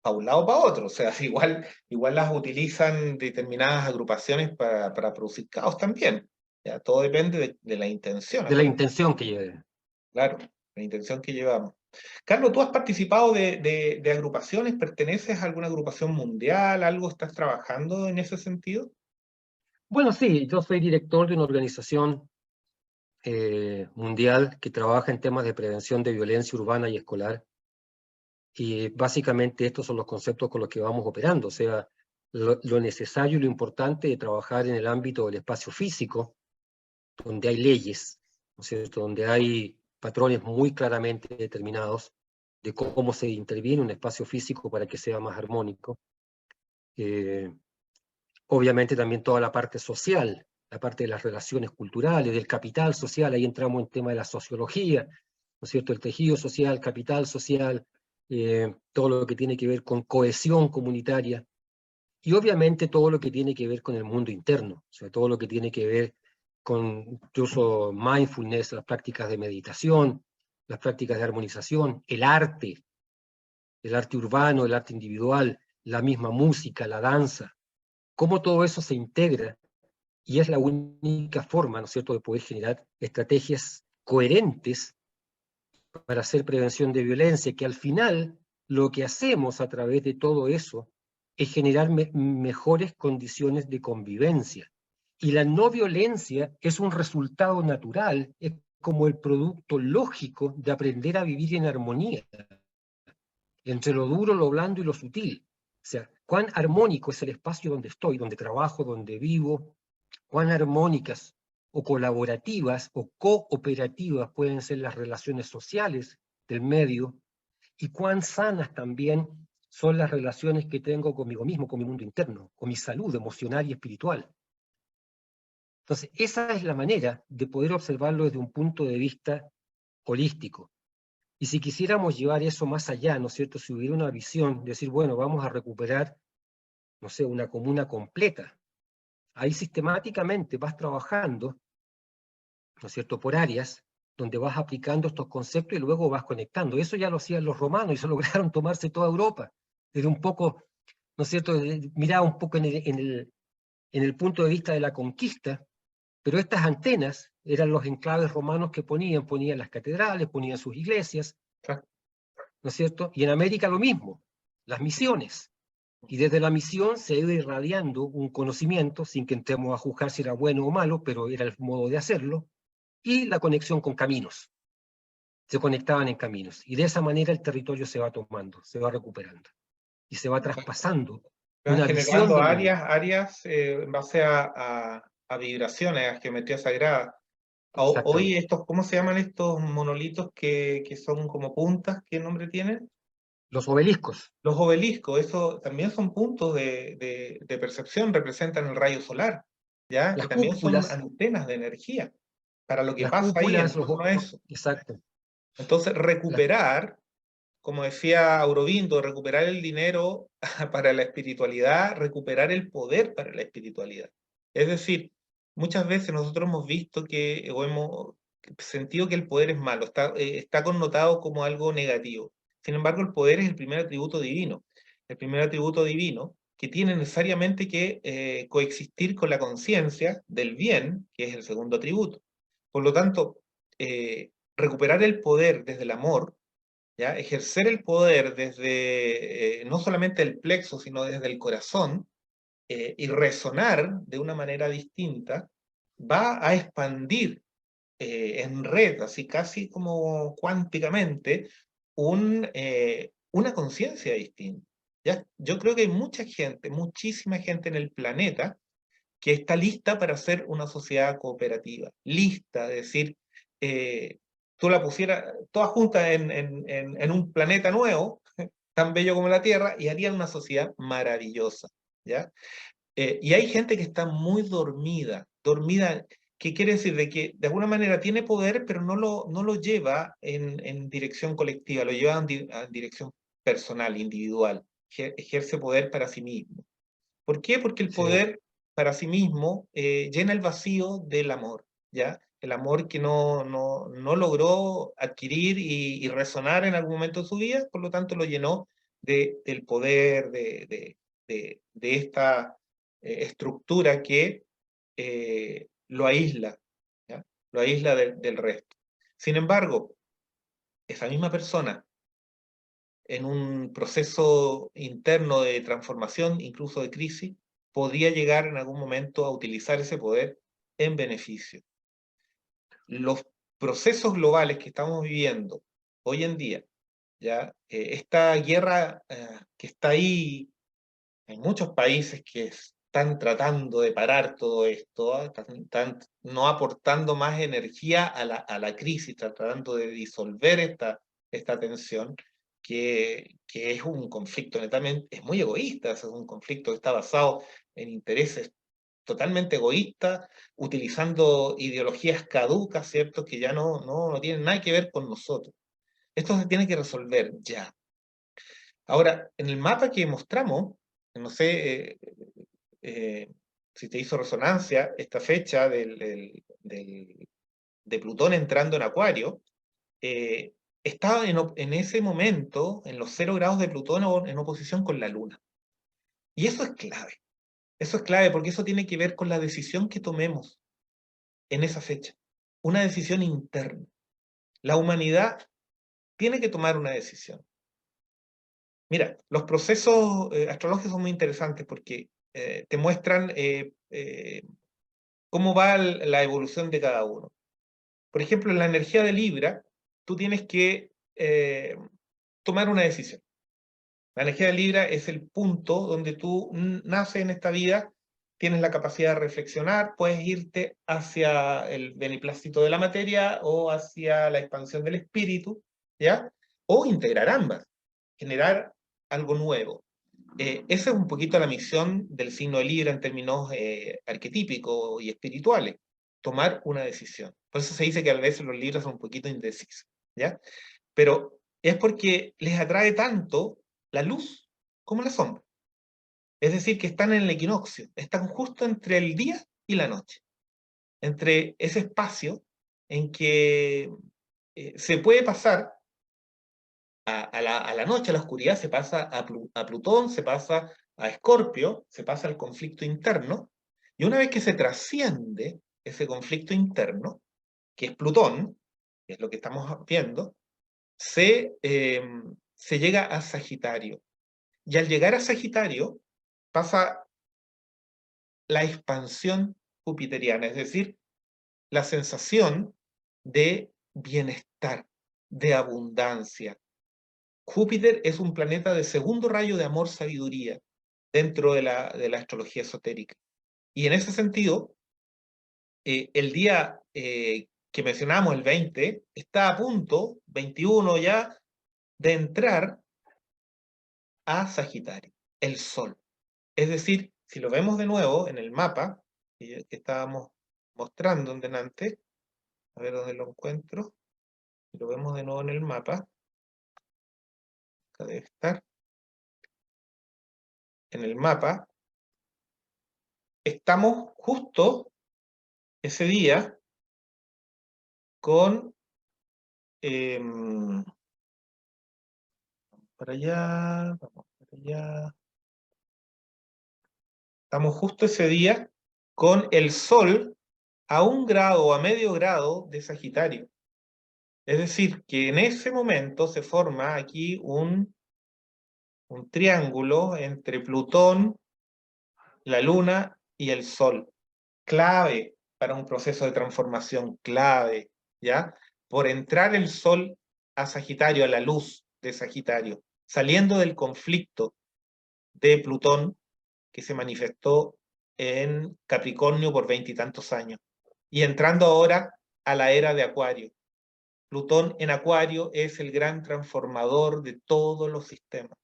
para un lado o para otro. O sea, igual las utilizan determinadas agrupaciones para producir caos también. ¿Ya? Todo depende de la intención, De la acuérdate. intención que lleve. Claro, la intención que llevamos. Carlos, ¿tú has participado de agrupaciones? ¿Perteneces a alguna agrupación mundial? ¿Algo estás trabajando en ese sentido? Bueno, sí, yo soy director de una organización mundial que trabaja en temas de prevención de violencia urbana y escolar. Y básicamente estos son los conceptos con los que vamos operando, o sea, lo necesario y lo importante de trabajar en el ámbito del espacio físico, donde hay leyes, ¿no es cierto?, donde hay patrones muy claramente determinados de cómo se interviene un espacio físico para que sea más armónico. Eh, Obviamente también toda la parte social, la parte de las relaciones culturales, del capital social, ahí entramos en tema de la sociología, ¿no es cierto? El tejido social, capital social, todo lo que tiene que ver con cohesión comunitaria, y obviamente todo lo que tiene que ver con el mundo interno, o sea, todo lo que tiene que ver con incluso mindfulness, las prácticas de meditación, las prácticas de armonización, el arte urbano, el arte individual, la misma música, la danza, cómo todo eso se integra y es la única forma, ¿no es cierto?, de poder generar estrategias coherentes para hacer prevención de violencia, que al final lo que hacemos a través de todo eso es generar mejores condiciones de convivencia. Y la no violencia es un resultado natural, es como el producto lógico de aprender a vivir en armonía entre lo duro, lo blando y lo sutil. O sea, cuán armónico es el espacio donde estoy, donde trabajo, donde vivo, cuán armónicas o colaborativas o cooperativas pueden ser las relaciones sociales del medio y cuán sanas también son las relaciones que tengo conmigo mismo, con mi mundo interno, con mi salud emocional y espiritual. Entonces, esa es la manera de poder observarlo desde un punto de vista holístico. Y si quisiéramos llevar eso más allá, ¿no es cierto? Si hubiera una visión, decir, bueno, vamos a recuperar, no sé, una comuna completa. Ahí sistemáticamente vas trabajando, ¿no es cierto?, por áreas, donde vas aplicando estos conceptos y luego vas conectando. Eso ya lo hacían los romanos y se lograron tomarse toda Europa. Desde un poco, ¿no es cierto?, miraba un poco en el punto de vista de la conquista, pero estas antenas eran los enclaves romanos que ponían las catedrales, ponían sus iglesias, ¿no es cierto? Y en América lo mismo, las misiones. Y desde la misión se iba irradiando un conocimiento, sin que entremos a juzgar si era bueno o malo, pero era el modo de hacerlo, y la conexión con caminos. se conectaban en caminos. Y de esa manera el territorio se va tomando, se va recuperando. Y se va traspasando Van una visión generando del mundo. áreas en base a vibraciones, a geometría sagrada. Hoy Exactamente. estos, ¿cómo se llaman estos monolitos que son como puntas? ¿Qué nombre tienen? Los obeliscos, Los obeliscos, eso también son puntos de percepción, representan el rayo solar, ¿ya? Que las también son cúpulas, antenas de energía para lo que las pasa ahí en cúpulas, torno a eso. exacto. Entonces, Las, recuperar, como decía Aurobindo, recuperar el dinero para la espiritualidad, recuperar el poder para la espiritualidad. Es decir, muchas veces nosotros hemos visto que, o hemos sentido que el poder es malo, está connotado como algo negativo. Sin embargo, el poder es el primer atributo divino. El primer atributo divino que tiene necesariamente que coexistir con la conciencia del bien, que es el segundo atributo. Por lo tanto, recuperar el poder desde el amor, ¿ya? Ejercer el poder desde no solamente el plexo, sino desde el corazón, y resonar de una manera distinta, va a expandir en red, así casi como cuánticamente, una conciencia distinta. ¿Ya? Yo creo que hay mucha gente, muchísima gente en el planeta que está lista para ser una sociedad cooperativa, lista, es decir, eh, tú la pusieras todas juntas en un planeta nuevo, tan bello como la Tierra, y harían una sociedad maravillosa, ¿ya? Y hay gente que está muy dormida, dormida, que quiere decir de que de alguna manera tiene poder, pero no lo lleva en dirección colectiva, lo lleva en dirección personal, individual, ejerce poder para sí mismo. ¿Por qué? Porque el sí, poder para sí mismo llena el vacío del amor, ¿ya? El amor que no logró adquirir y resonar en algún momento de su vida, por lo tanto lo llenó del poder, de esta estructura que lo aísla, ¿ya? Lo aísla del resto. Sin embargo, esa misma persona en un proceso interno de transformación, incluso de crisis, podría llegar en algún momento a utilizar ese poder en beneficio. Los procesos globales que estamos viviendo hoy en día, ¿ya? Esta guerra que está ahí, hay muchos países que están tratando de parar todo esto, están no aportando más energía a la crisis, están tratando de disolver esta tensión, que es un conflicto netamente, es muy egoísta, es un conflicto que está basado en intereses totalmente egoístas, utilizando ideologías caducas, ¿cierto? Que ya no tienen nada que ver con nosotros. Esto se tiene que resolver ya. Ahora, en el mapa que mostramos, no sé si te hizo resonancia esta fecha de Plutón entrando en Acuario, eh, estaba en ese momento, en los 0 grados de Plutón en oposición con la Luna. Y eso es clave. Eso es clave porque eso tiene que ver con la decisión que tomemos en esa fecha. Una decisión interna. La humanidad tiene que tomar una decisión. Mira, los procesos astrológicos son muy interesantes porque te muestran cómo va la evolución de cada uno. Por ejemplo, en la energía de Libra, tú tienes que tomar una decisión. La energía de Libra es el punto donde tú naces en esta vida, tienes la capacidad de reflexionar, puedes irte hacia el beneplácito de la materia o hacia la expansión del espíritu, ¿ya? O integrar ambas, generar algo nuevo. Esa es un poquito la misión del signo de Libra en términos arquetípicos y espirituales, tomar una decisión. Por eso se dice que a veces los Libras son un poquito indecisos, ¿ya? Pero es porque les atrae tanto la luz como la sombra. Es decir, que están en el equinoccio, están justo entre el día y la noche, entre ese espacio en que se puede pasar a la noche, a la oscuridad, se pasa a Plutón, se pasa a Escorpio, se pasa al conflicto interno, y una vez que se trasciende ese conflicto interno, que es Plutón, que es lo que estamos viendo, se llega a Sagitario. Y al llegar a Sagitario, pasa la expansión jupiteriana, es decir, la sensación de bienestar. de abundancia. Júpiter es un planeta de segundo rayo de amor, sabiduría, dentro de la astrología esotérica. Y en ese sentido, el día que mencionamos, el 20, está a punto, 21 ya, de entrar a Sagitario, el Sol. Es decir, si lo vemos de nuevo en el mapa que estábamos mostrando en delante, a ver dónde lo encuentro, si lo vemos de nuevo en el mapa, acá debe estar, en el mapa, estamos justo ese día con, para allá, vamos para allá, estamos justo ese día con el Sol a 1 grado o a medio grado de Sagitario. Es decir, que en ese momento se forma aquí un triángulo entre Plutón, la Luna y el Sol. Clave para un proceso de transformación, clave, ¿ya? Por entrar el Sol a Sagitario, a la luz de Sagitario, saliendo del conflicto de Plutón que se manifestó en Capricornio por 20 y tantos años, y entrando ahora a la era de Acuario. Plutón en Acuario es el gran transformador de todos los sistemas.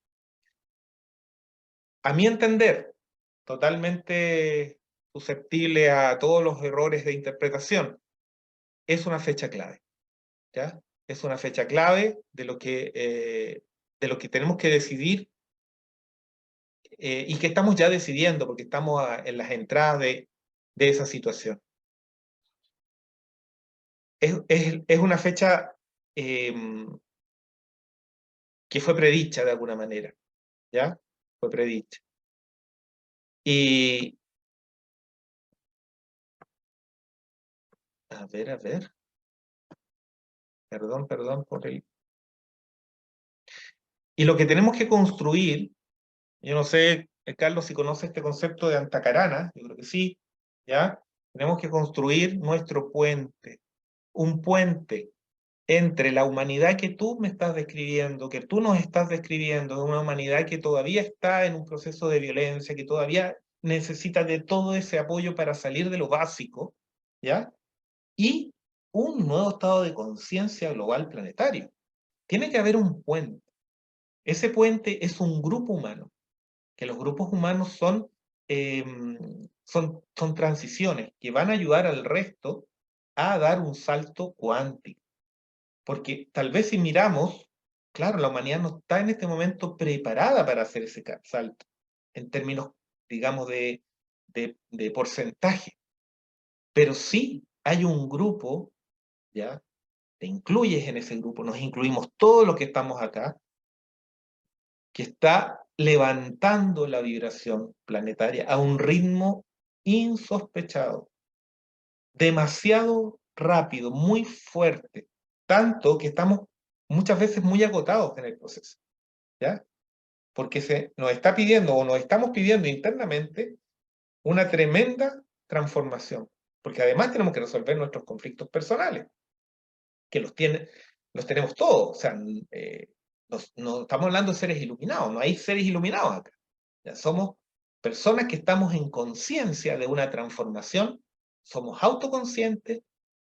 A mi entender, totalmente susceptible a todos los errores de interpretación, es una fecha clave, ¿ya? Es una fecha clave de lo que tenemos que decidir y que estamos ya decidiendo, porque estamos en las entradas de esa situación. Es una fecha que fue predicha de alguna manera, ¿ya? Fue predicha. Y, a ver. Perdón por el... Y lo que tenemos que construir, yo no sé, Carlos, si conoce este concepto de Antacarana, yo creo que sí, ¿ya? Tenemos que construir nuestro puente, un puente entre la humanidad que tú me estás describiendo, que tú nos estás describiendo, de una humanidad que todavía está en un proceso de violencia, que todavía necesita de todo ese apoyo para salir de lo básico, ¿ya? Y un nuevo estado de conciencia global planetario. Tiene que haber un puente. Ese puente es un grupo humano, que los grupos humanos son transiciones que van a ayudar al resto a dar un salto cuántico. Porque tal vez si miramos, claro, la humanidad no está en este momento preparada para hacer ese salto, en términos, digamos, de porcentaje. Pero sí hay un grupo, ¿ya? Te incluyes en ese grupo, nos incluimos todos los que estamos acá, que está levantando la vibración planetaria a un ritmo insospechado, demasiado rápido, muy fuerte, tanto que estamos muchas veces muy agotados en el proceso, ¿ya? Porque nos está pidiendo o nos estamos pidiendo internamente una tremenda transformación, porque además tenemos que resolver nuestros conflictos personales, que los tenemos todos, o sea, no estamos hablando de seres iluminados, no hay seres iluminados acá. Ya somos personas que estamos en conciencia de una transformación, somos autoconscientes,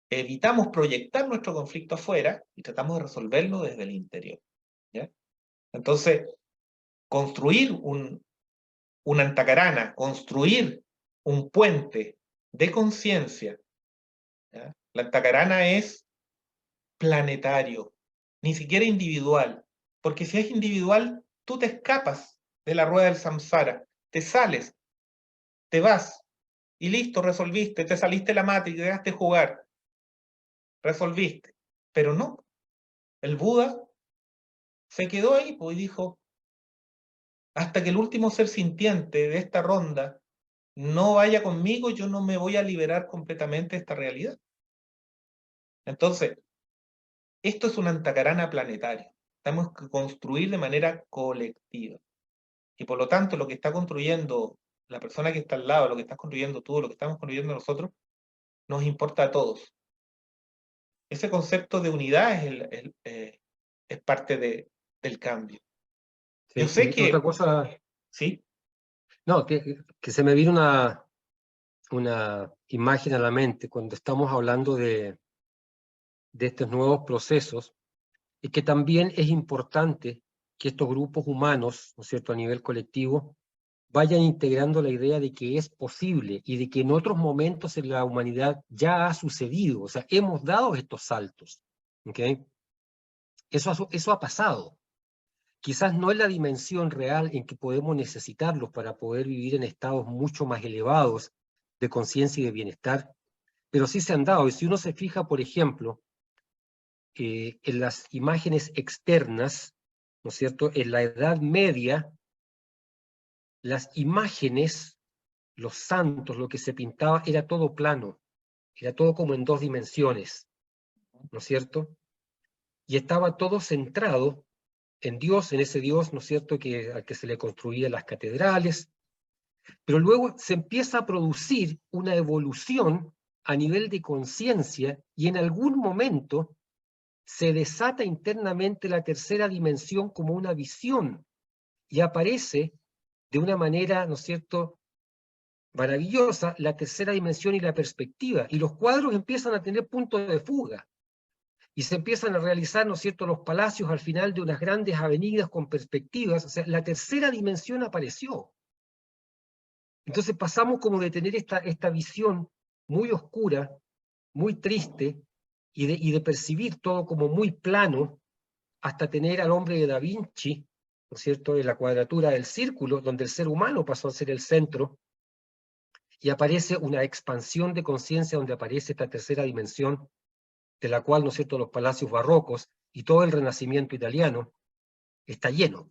evitamos proyectar nuestro conflicto afuera y tratamos de resolverlo desde el interior, ¿ya? Entonces, construir una antacarana, construir un puente de conciencia, ¿ya? La antacarana es planetario, ni siquiera individual, porque si es individual, tú te escapas de la rueda del samsara, te sales, te vas, y listo, resolviste, te saliste de la matriz, te dejaste jugar, resolviste. Pero no, el Buda se quedó ahí pues, y dijo, hasta que el último ser sintiente de esta ronda no vaya conmigo, yo no me voy a liberar completamente de esta realidad. Entonces, esto es una antacarana planetaria. Tenemos que construir de manera colectiva. Y por lo tanto, lo que está construyendo la persona que está al lado, lo que estás construyendo tú, lo que estamos construyendo nosotros, nos importa a todos. ese concepto de unidad es parte del cambio. Yo Sí, sé y otra que, cosa, sí, no, que se me vino una imagen a la mente cuando estamos hablando de estos nuevos procesos, y que también es importante que estos grupos humanos, ¿no es cierto?, a nivel colectivo, vayan integrando la idea de que es posible y de que en otros momentos en la humanidad ya ha sucedido, o sea, hemos dado estos saltos, ¿ok? Eso ha pasado. Quizás no en la dimensión real en que podemos necesitarlos para poder vivir en estados mucho más elevados de conciencia y de bienestar, pero sí se han dado. Y si uno se fija, por ejemplo, en las imágenes externas, ¿no es cierto? En la Edad Media, las imágenes, los santos, lo que se pintaba, era todo plano, era todo como en dos dimensiones, ¿no es cierto? Y estaba todo centrado en Dios, en ese Dios, ¿no es cierto?, al que se le construían las catedrales, pero luego se empieza a producir una evolución a nivel de conciencia y en algún momento se desata internamente la tercera dimensión como una visión y aparece de una manera, ¿no es cierto?, maravillosa, la tercera dimensión y la perspectiva, y los cuadros empiezan a tener puntos de fuga, y se empiezan a realizar, ¿no es cierto?, los palacios al final de unas grandes avenidas con perspectivas, o sea, la tercera dimensión apareció. Entonces pasamos como de tener esta visión muy oscura, muy triste, y de percibir todo como muy plano, hasta tener al hombre de Da Vinci, ¿no es cierto?, en la cuadratura del círculo, donde el ser humano pasó a ser el centro, y aparece una expansión de conciencia donde aparece esta tercera dimensión, de la cual, ¿no es cierto?, los palacios barrocos y todo el Renacimiento italiano está lleno.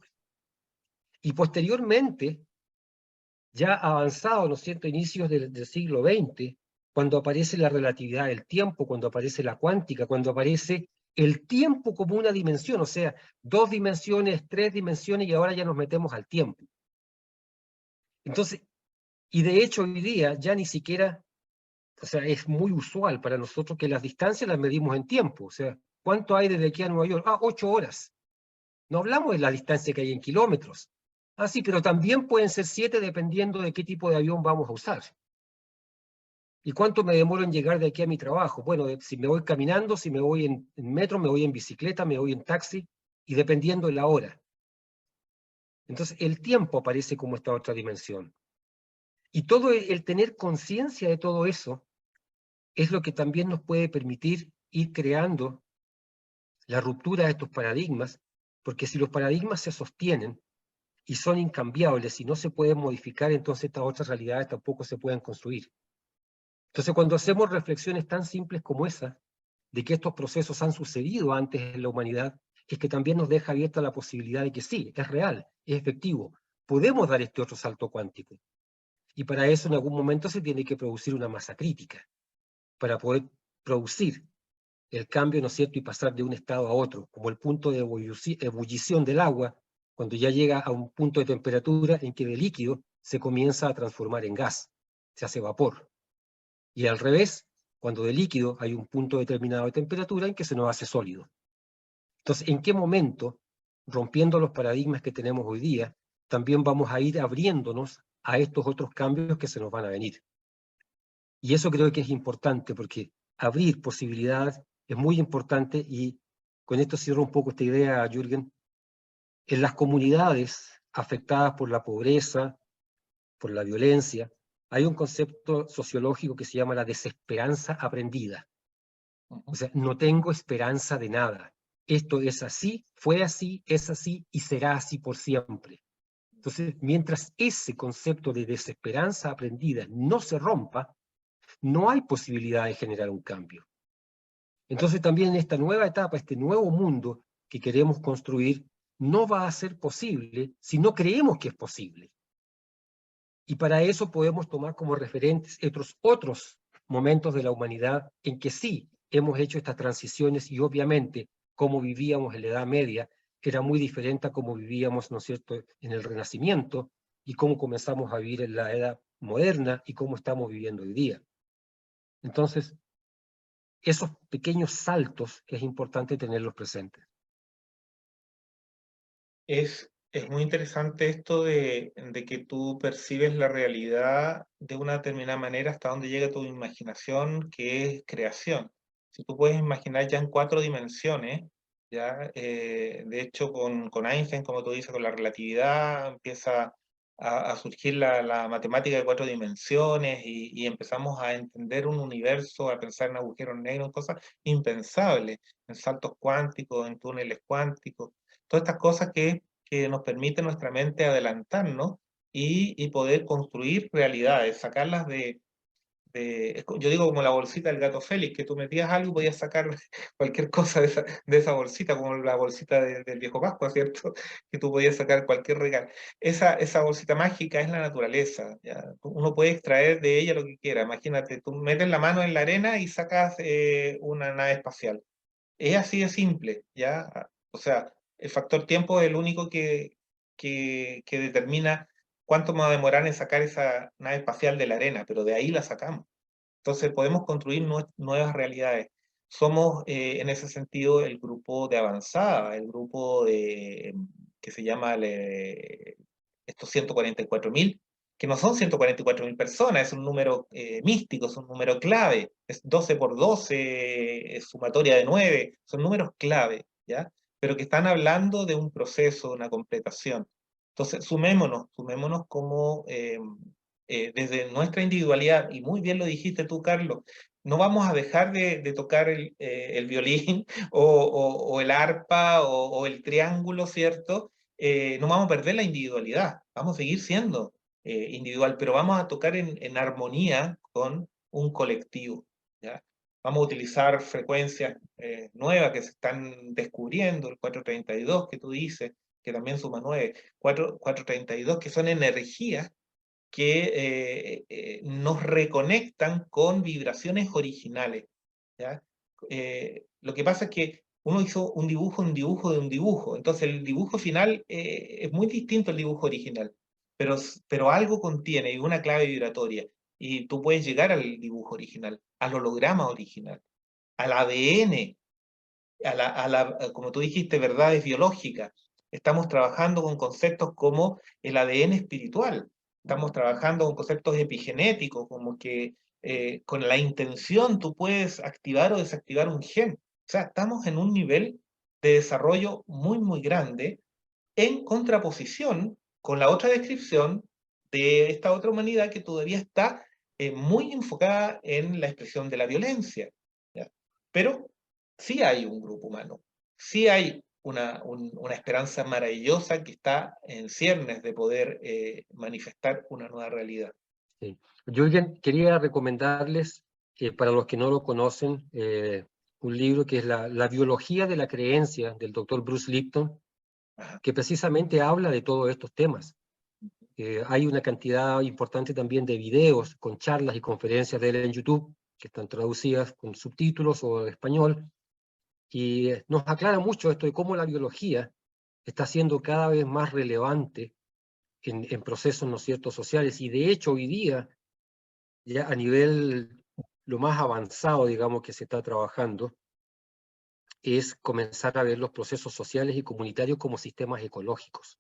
Y posteriormente, ya avanzado, ¿no es cierto?, inicios del siglo XX, cuando aparece la relatividad del tiempo, cuando aparece la cuántica, cuando aparece el tiempo como una dimensión, o sea, dos dimensiones, tres dimensiones, y ahora ya nos metemos al tiempo. Entonces, y de hecho hoy día ya ni siquiera, o sea, es muy usual para nosotros que las distancias las medimos en tiempo, o sea, ¿cuánto hay desde aquí a Nueva York? 8 horas. No hablamos de la distancia que hay en kilómetros. Ah, sí, pero también pueden ser 7 dependiendo de qué tipo de avión vamos a usar. ¿Y cuánto me demoro en llegar de aquí a mi trabajo? Bueno, si me voy caminando, si me voy en metro, me voy en bicicleta, me voy en taxi, y dependiendo de la hora. Entonces, el tiempo aparece como esta otra dimensión. Y todo el tener conciencia de todo eso es lo que también nos puede permitir ir creando la ruptura de estos paradigmas, porque si los paradigmas se sostienen y son incambiables y no se pueden modificar, entonces estas otras realidades tampoco se pueden construir. Entonces, cuando hacemos reflexiones tan simples como esa, de que estos procesos han sucedido antes en la humanidad, es que también nos deja abierta la posibilidad de que sí, es real, es efectivo, podemos dar este otro salto cuántico. Y para eso en algún momento se tiene que producir una masa crítica, para poder producir el cambio, ¿no es cierto?, y pasar de un estado a otro, como el punto de ebullición del agua, cuando ya llega a un punto de temperatura en que de líquido se comienza a transformar en gas, se hace vapor. Y al revés, cuando de líquido hay un punto determinado de temperatura en que se nos hace sólido. Entonces, ¿en qué momento, rompiendo los paradigmas que tenemos hoy día, también vamos a ir abriéndonos a estos otros cambios que se nos van a venir? Y eso creo que es importante, porque abrir posibilidades es muy importante, y con esto cierro un poco esta idea, Jürgen. En las comunidades afectadas por la pobreza, por la violencia, hay un concepto sociológico que se llama la desesperanza aprendida. O sea, no tengo esperanza de nada. Esto es así, fue así, es así y será así por siempre. Entonces, mientras ese concepto de desesperanza aprendida no se rompa, no hay posibilidad de generar un cambio. Entonces también en esta nueva etapa, este nuevo mundo que queremos construir, no va a ser posible si no creemos que es posible. Y para eso podemos tomar como referentes otros momentos de la humanidad en que sí hemos hecho estas transiciones, y obviamente cómo vivíamos en la Edad Media era muy diferente a cómo vivíamos, ¿no es cierto?, en el Renacimiento, y cómo comenzamos a vivir en la Edad Moderna y cómo estamos viviendo hoy día. Entonces, esos pequeños saltos es importante tenerlos presentes. Es muy interesante esto de que tú percibes la realidad de una determinada manera hasta donde llega tu imaginación, que es creación. Si tú puedes imaginar ya en 4 dimensiones, ya, de hecho con Einstein, como tú dices, con la relatividad empieza a surgir la matemática de 4 dimensiones y empezamos a entender un universo, a pensar en agujeros negros, en cosas impensables, en saltos cuánticos, en túneles cuánticos, todas estas cosas que nos permite nuestra mente adelantarnos y poder construir realidades, sacarlas yo digo como la bolsita del gato Félix, que tú metías algo y podías sacar cualquier cosa de esa bolsita, como la bolsita del viejo Pascua, ¿cierto? Que tú podías sacar cualquier regalo. Esa bolsita mágica es la naturaleza, ¿ya? Uno puede extraer de ella lo que quiera. Imagínate, tú metes la mano en la arena y sacas una nave espacial. Es así de simple, ¿ya? O sea, el factor tiempo es el único que determina cuánto me va a demorar en sacar esa nave espacial de la arena, pero de ahí la sacamos. Entonces podemos construir nuevas realidades. Somos, en ese sentido, el grupo de avanzada, el grupo que se llama estos 144.000, que no son 144.000 personas, es un número místico, es un número clave, es 12 por 12, es sumatoria de 9, son números clave, ¿ya? Pero que están hablando de un proceso, de una completación. Entonces, sumémonos como desde nuestra individualidad, y muy bien lo dijiste tú, Carlos, no vamos a dejar de tocar el violín o el arpa o el triángulo, ¿cierto? No vamos a perder la individualidad, vamos a seguir siendo individual, pero vamos a tocar en armonía con un colectivo, ¿ya? Vamos a utilizar frecuencias nuevas que se están descubriendo, el 432 que tú dices, que también suma 9, 432 que son energías que nos reconectan con vibraciones originales, ¿ya? Lo que pasa es que uno hizo un dibujo de un dibujo, entonces el dibujo final es muy distinto al dibujo original, pero algo contiene y una clave vibratoria, y tú puedes llegar al dibujo original, al holograma original, al ADN, como tú dijiste, verdades biológicas. Estamos trabajando con conceptos como el ADN espiritual. Estamos trabajando con conceptos epigenéticos, como que con la intención tú puedes activar o desactivar un gen. O sea, estamos en un nivel de desarrollo muy, muy grande en contraposición con la otra descripción de esta otra humanidad que todavía está muy enfocada en la expresión de la violencia, ¿ya? Pero sí hay un grupo humano, sí hay una esperanza maravillosa que está en ciernes de poder manifestar una nueva realidad. Sí. Yo quería recomendarles, para los que no lo conocen, un libro que es la biología de la creencia del doctor Bruce Lipton, Ajá. que precisamente habla de todos estos temas. Hay una cantidad importante también de videos con charlas y conferencias de él en YouTube, que están traducidas con subtítulos o en español, y nos aclara mucho esto de cómo la biología está siendo cada vez más relevante en procesos, ¿no es cierto?, sociales, y de hecho hoy día, ya a nivel lo más avanzado, digamos, que se está trabajando, es comenzar a ver los procesos sociales y comunitarios como sistemas ecológicos.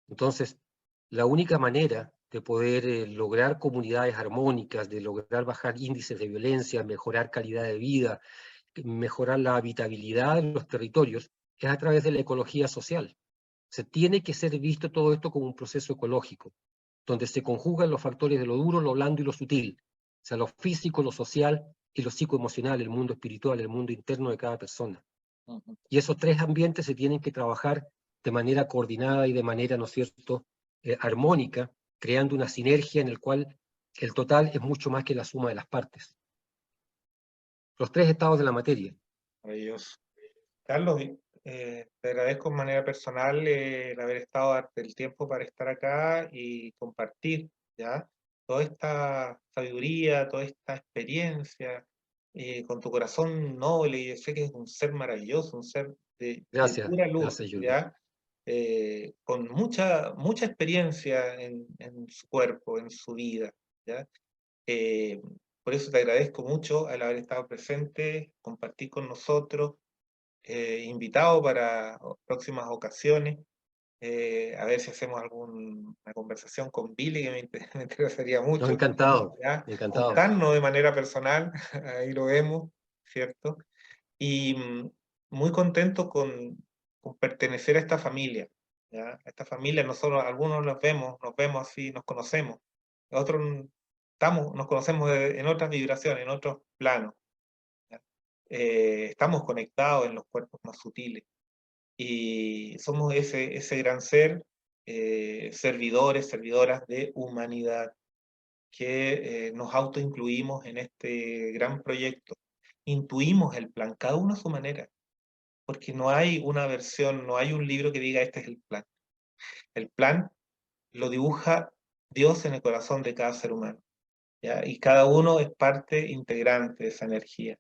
Entonces, la única manera de poder lograr comunidades armónicas, de lograr bajar índices de violencia, mejorar calidad de vida, mejorar la habitabilidad de los territorios, es a través de la ecología social. Se tiene que ser visto todo esto como un proceso ecológico, donde se conjugan los factores de lo duro, lo blando y lo sutil, o sea, lo físico, lo social y lo psicoemocional, el mundo espiritual, el mundo interno de cada persona. Ujú. Y esos tres ambientes se tienen que trabajar de manera coordinada y de manera, ¿no es cierto?, armónica, creando una sinergia en el cual el total es mucho más que la suma de las partes. Los tres estados de la materia. Maravilloso. Carlos, te agradezco de manera personal el haber estado, darte el tiempo para estar acá y compartir, ¿ya? Toda esta sabiduría, toda esta experiencia, con tu corazón noble, y yo sé que es un ser maravilloso, un ser de Gracias, pura luz, gracias, Julio. ¿ya? Con mucha experiencia en su cuerpo, en su vida, ¿ya? Por eso te agradezco mucho el haber estado presente, compartir con nosotros, invitado para próximas ocasiones. A ver si hacemos alguna conversación con Billy, que me interesaría No, mucho. encantado, ¿Ya? encantado. Juntarnos de manera personal, ahí lo vemos, ¿cierto? Y muy contento con pertenecer a esta familia, ¿ya? A esta familia, nosotros, algunos nos vemos así, nos conocemos, otros nos conocemos en otras vibraciones, en otros planos, ¿ya? Estamos conectados en los cuerpos más sutiles y somos ese gran ser, servidores, servidoras de humanidad, que nos autoincluimos en este gran proyecto. Intuimos el plan, cada uno a su manera, porque no hay una versión, no hay un libro que diga este es el plan. El plan lo dibuja Dios en el corazón de cada ser humano, ¿ya? Y cada uno es parte integrante de esa energía.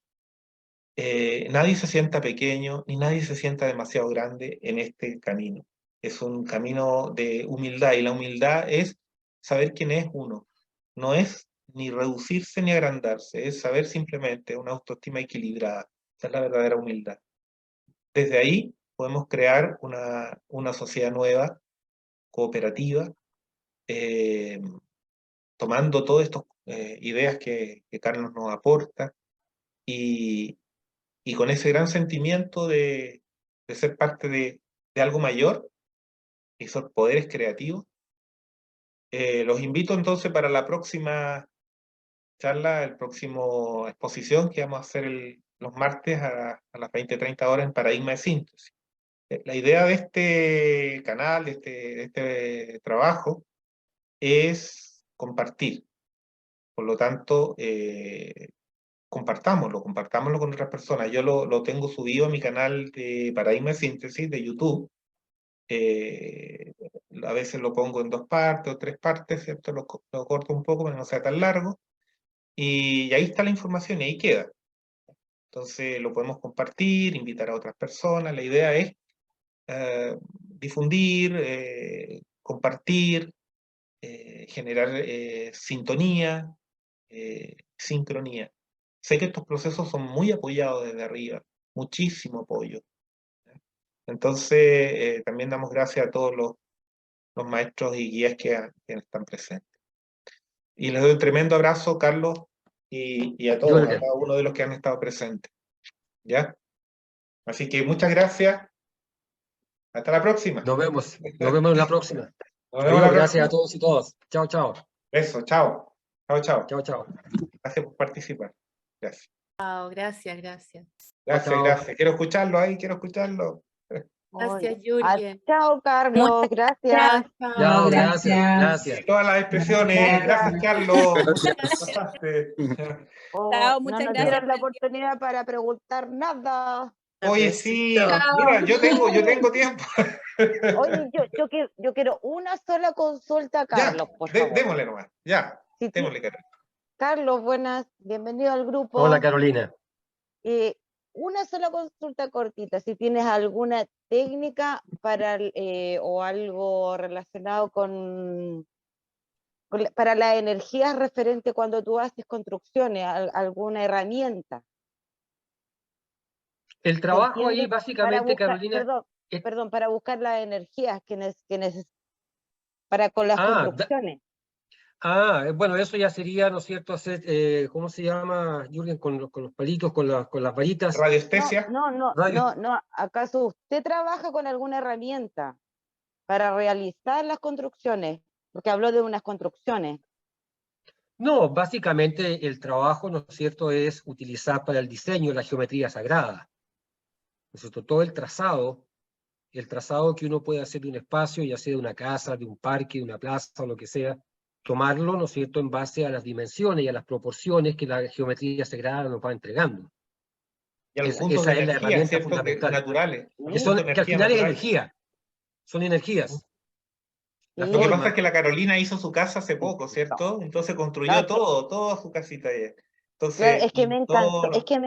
Nadie se sienta pequeño ni nadie se sienta demasiado grande en este camino. Es un camino de humildad y la humildad es saber quién es uno. No es ni reducirse ni agrandarse, es saber simplemente una autoestima equilibrada. Esa es la verdadera humildad. Desde ahí podemos crear una sociedad nueva, cooperativa, eh, tomando todas estas ideas que Carlos nos aporta y, y con ese gran sentimiento de ser parte de algo mayor, esos poderes creativos. Los invito entonces para la próxima charla, el próximo exposición que vamos a hacer los martes a las 20:30 en Paradigma de Síntesis. La idea de este canal, de este trabajo, es compartir. Por lo tanto, compartámoslo con otras personas. Yo lo tengo subido a mi canal de Paradigma de Síntesis de YouTube. Eh, a veces lo pongo en 2 partes o 3 partes, ¿cierto? Lo corto un poco para que no sea tan largo. Y ahí está la información y ahí queda. Entonces lo podemos compartir, invitar a otras personas. La idea es difundir, compartir, generar sintonía, sincronía. Sé que estos procesos son muy apoyados desde arriba, muchísimo apoyo. Entonces, también damos gracias a todos los maestros y guías que están presentes. Y les doy un tremendo abrazo, Carlos, y a todos, a cada uno de los que han estado presentes. ¿Ya? Así que muchas gracias. Hasta la próxima. Nos vemos en la próxima. Nos vemos la Gracias próxima. a todos y todas. Chao, chao. Eso, chao. Chao, chao. Chao, chao. Gracias por participar. Gracias. Chao, gracias, gracias. Gracias, Chao. gracias. Quiero escucharlo ahí, quiero escucharlo. Gracias, Oye, Jürgen. chao, Carlos, gracias. Chao, gracias. Y todas las expresiones. Gracias, Carlos. Pasaste. Oh, Chao, no muchas nos gracias. dieron la oportunidad para preguntar nada. Oye, sí. Chao. Mira, yo tengo tiempo. Oye, yo quiero una sola consulta, Carlos, Ya, por favor. démosle nomás. Ya, Sí, sí. démosle, Carlos. Buenas, buenas, bienvenido al grupo. Hola, Carolina. Una sola consulta cortita, si tienes alguna técnica para o algo relacionado para las energías referente cuando tú haces construcciones, alguna herramienta. El trabajo ahí ¿Entiendes? básicamente, Carolina. Perdón, para buscar las energías para con las construcciones. Bueno, eso ya sería, ¿no es cierto?, hacer, ¿cómo se llama, Jürgen? Con los palitos, con las varitas. Radiestesia. No. ¿Acaso usted trabaja con alguna herramienta para realizar las construcciones? Porque habló de unas construcciones. No, básicamente el trabajo, ¿no es cierto?, es utilizar para el diseño la geometría sagrada. ¿No es cierto? Todo el trazado que uno puede hacer de un espacio, ya sea de una casa, de un parque, de una plaza o lo que sea, tomarlo, ¿no es cierto?, en base a las dimensiones y a las proporciones que la geometría sagrada nos va entregando. Y a los puntos de Esa es la energía, herramienta ¿cierto? fundamental. Naturales. Que al final es energía. Son energías. Lo que pasa es que la Carolina hizo su casa hace poco, ¿cierto? Entonces construyó toda su casita ahí. Entonces, es que me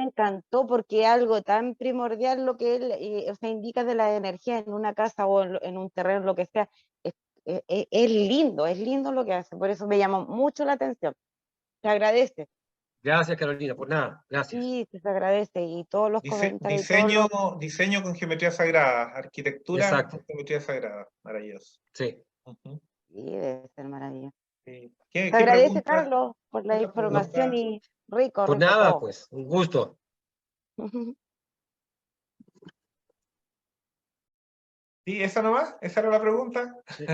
encantó porque es algo tan primordial lo que él indica de la energía en una casa o en un terreno, lo que sea. Es lindo lo que hace, por eso me llamó mucho la atención. Te agradece. Gracias, Carolina, por nada. Gracias. Sí, se agradece. Y todos los comentarios. y todos los- Diseño con geometría sagrada, arquitectura Exacto. con geometría sagrada, maravilloso. Sí. Ujú. Sí, debe ser maravilloso. Sí. Se ¿Qué agradece, pregunta? Carlos, por la otra información pregunta? y rico, Por rico nada, todo. pues, un gusto. Sí, esa nomás, esa era la pregunta. Sí.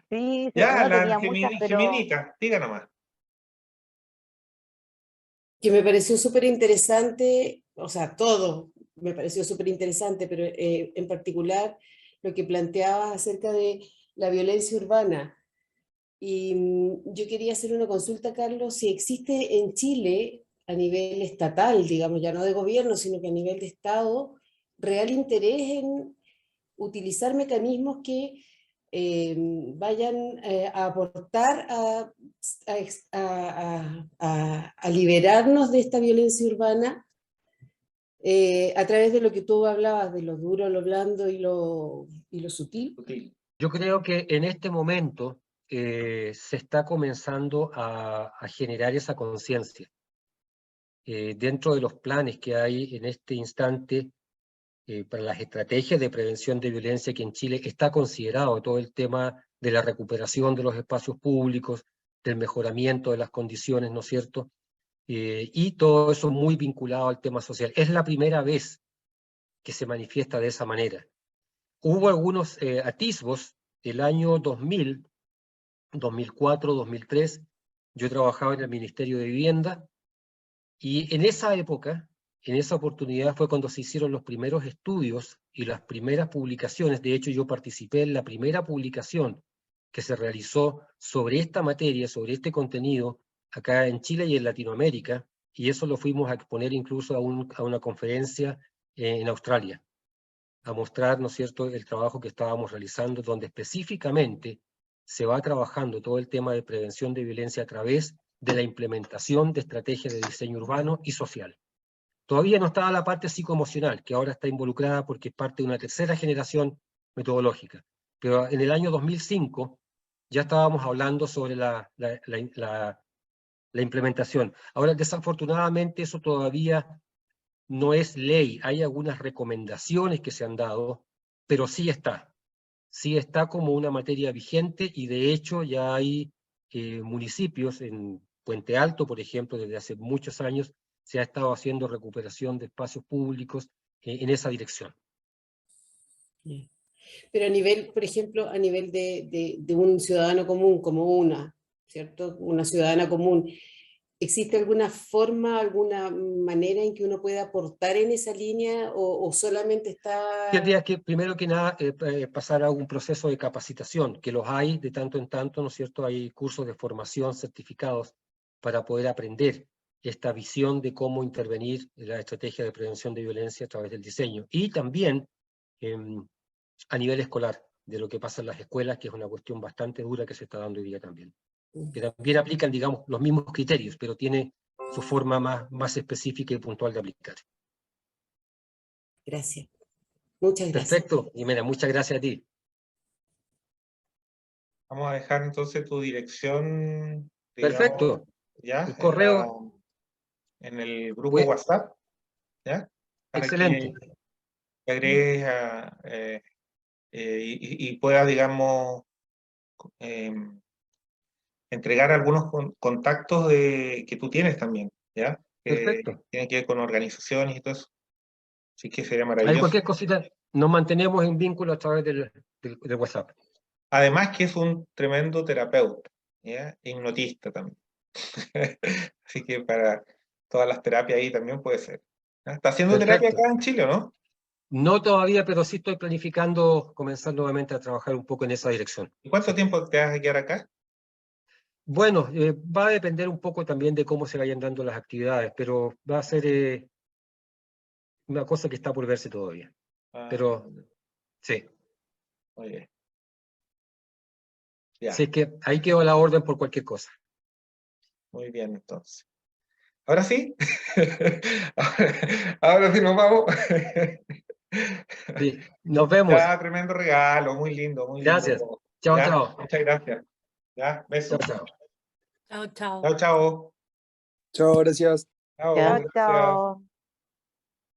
Sí, sí, Ya, no la tenía muchas, pero Geminita, diga nomás. Que me pareció súper interesante, o sea, todo me pareció súper interesante, pero en particular lo que planteabas acerca de la violencia urbana. Y yo quería hacer una consulta, Carlos, si existe en Chile, a nivel estatal, digamos, ya no de gobierno, sino que a nivel de Estado, real interés en utilizar mecanismos que vayan a aportar a liberarnos de esta violencia urbana a través de lo que tú hablabas, de lo duro, lo blando y lo sutil. Yo creo que en este momento se está comenzando a generar esa conciencia. Dentro de los planes que hay en este instante para las estrategias de prevención de violencia que en Chile está considerado todo el tema de la recuperación de los espacios públicos, del mejoramiento de las condiciones, ¿no es cierto? Y todo eso muy vinculado al tema social. Es la primera vez que se manifiesta de esa manera. Hubo algunos atisbos el año 2000, 2004, 2003. Yo trabajaba en el Ministerio de Vivienda y en esa época, en esa oportunidad fue cuando se hicieron los primeros estudios y las primeras publicaciones. De hecho, yo participé en la primera publicación que se realizó sobre esta materia, sobre este contenido, acá en Chile y en Latinoamérica, y eso lo fuimos a exponer incluso a una conferencia en Australia, a mostrar, ¿no es cierto?, el trabajo que estábamos realizando, donde específicamente se va trabajando todo el tema de prevención de violencia a través de la implementación de estrategias de diseño urbano y social. Todavía no estaba la parte psicoemocional, que ahora está involucrada porque es parte de una tercera generación metodológica. Pero en el año 2005 ya estábamos hablando sobre la implementación. Ahora, desafortunadamente, eso todavía no es ley. Hay algunas recomendaciones que se han dado, pero sí está como una materia vigente y de hecho ya hay municipios en Puente Alto, por ejemplo, desde hace muchos años se ha estado haciendo recuperación de espacios públicos en esa dirección. Pero a nivel, por ejemplo, a nivel de un ciudadano común, como una, ¿cierto? Una ciudadana común, ¿existe alguna forma, alguna manera en que uno pueda aportar en esa línea o solamente está... Tendría que, primero que nada, pasar a un proceso de capacitación, que los hay de tanto en tanto, ¿no es cierto? Hay cursos de formación certificados para poder aprender esta visión de cómo intervenir en la estrategia de prevención de violencia a través del diseño. Y también a nivel escolar, de lo que pasa en las escuelas, que es una cuestión bastante dura que se está dando hoy día también. Que también aplican, digamos, los mismos criterios, pero tiene su forma más específica y puntual de aplicar. Gracias. Muchas gracias. Perfecto, Jimena, muchas gracias a ti. Vamos a dejar entonces tu dirección, digamos, Perfecto. ya El correo. en el grupo Pues, WhatsApp, ¿ya? Para excelente. que agregues y puedas, digamos, entregar algunos contactos que tú tienes también, ¿ya? Que Perfecto. tienen que ver con organizaciones y todo eso. Así que sería Hay maravilloso. cualquier cosita, nos mantenemos en vínculo a través del WhatsApp. Además que es un tremendo terapeuta, ¿ya? Hipnotista también. Así que para todas las terapias ahí también puede ser. ¿Ya? ¿Está haciendo terapia Perfecto. acá en Chile o no? No todavía, pero sí estoy planificando comenzar nuevamente a trabajar un poco en esa dirección. ¿Y cuánto Sí. tiempo te vas a quedar acá? Bueno, va a depender un poco también de cómo se vayan dando las actividades, pero va a ser una cosa que está por verse todavía. Pero sí. Muy bien. Ya, Así es que ahí quedó la orden por cualquier cosa. muy bien entonces. Ahora sí. Ahora sí nos vamos. Sí. Nos vemos. Ya, tremendo regalo, muy lindo, muy lindo. Gracias. Todo. Chao, Ya, chao. muchas gracias. Ya, Chao, besos. chao. Chao, chao. Chao, chao. Chao, gracias. Chao, Chao, gracias. chao.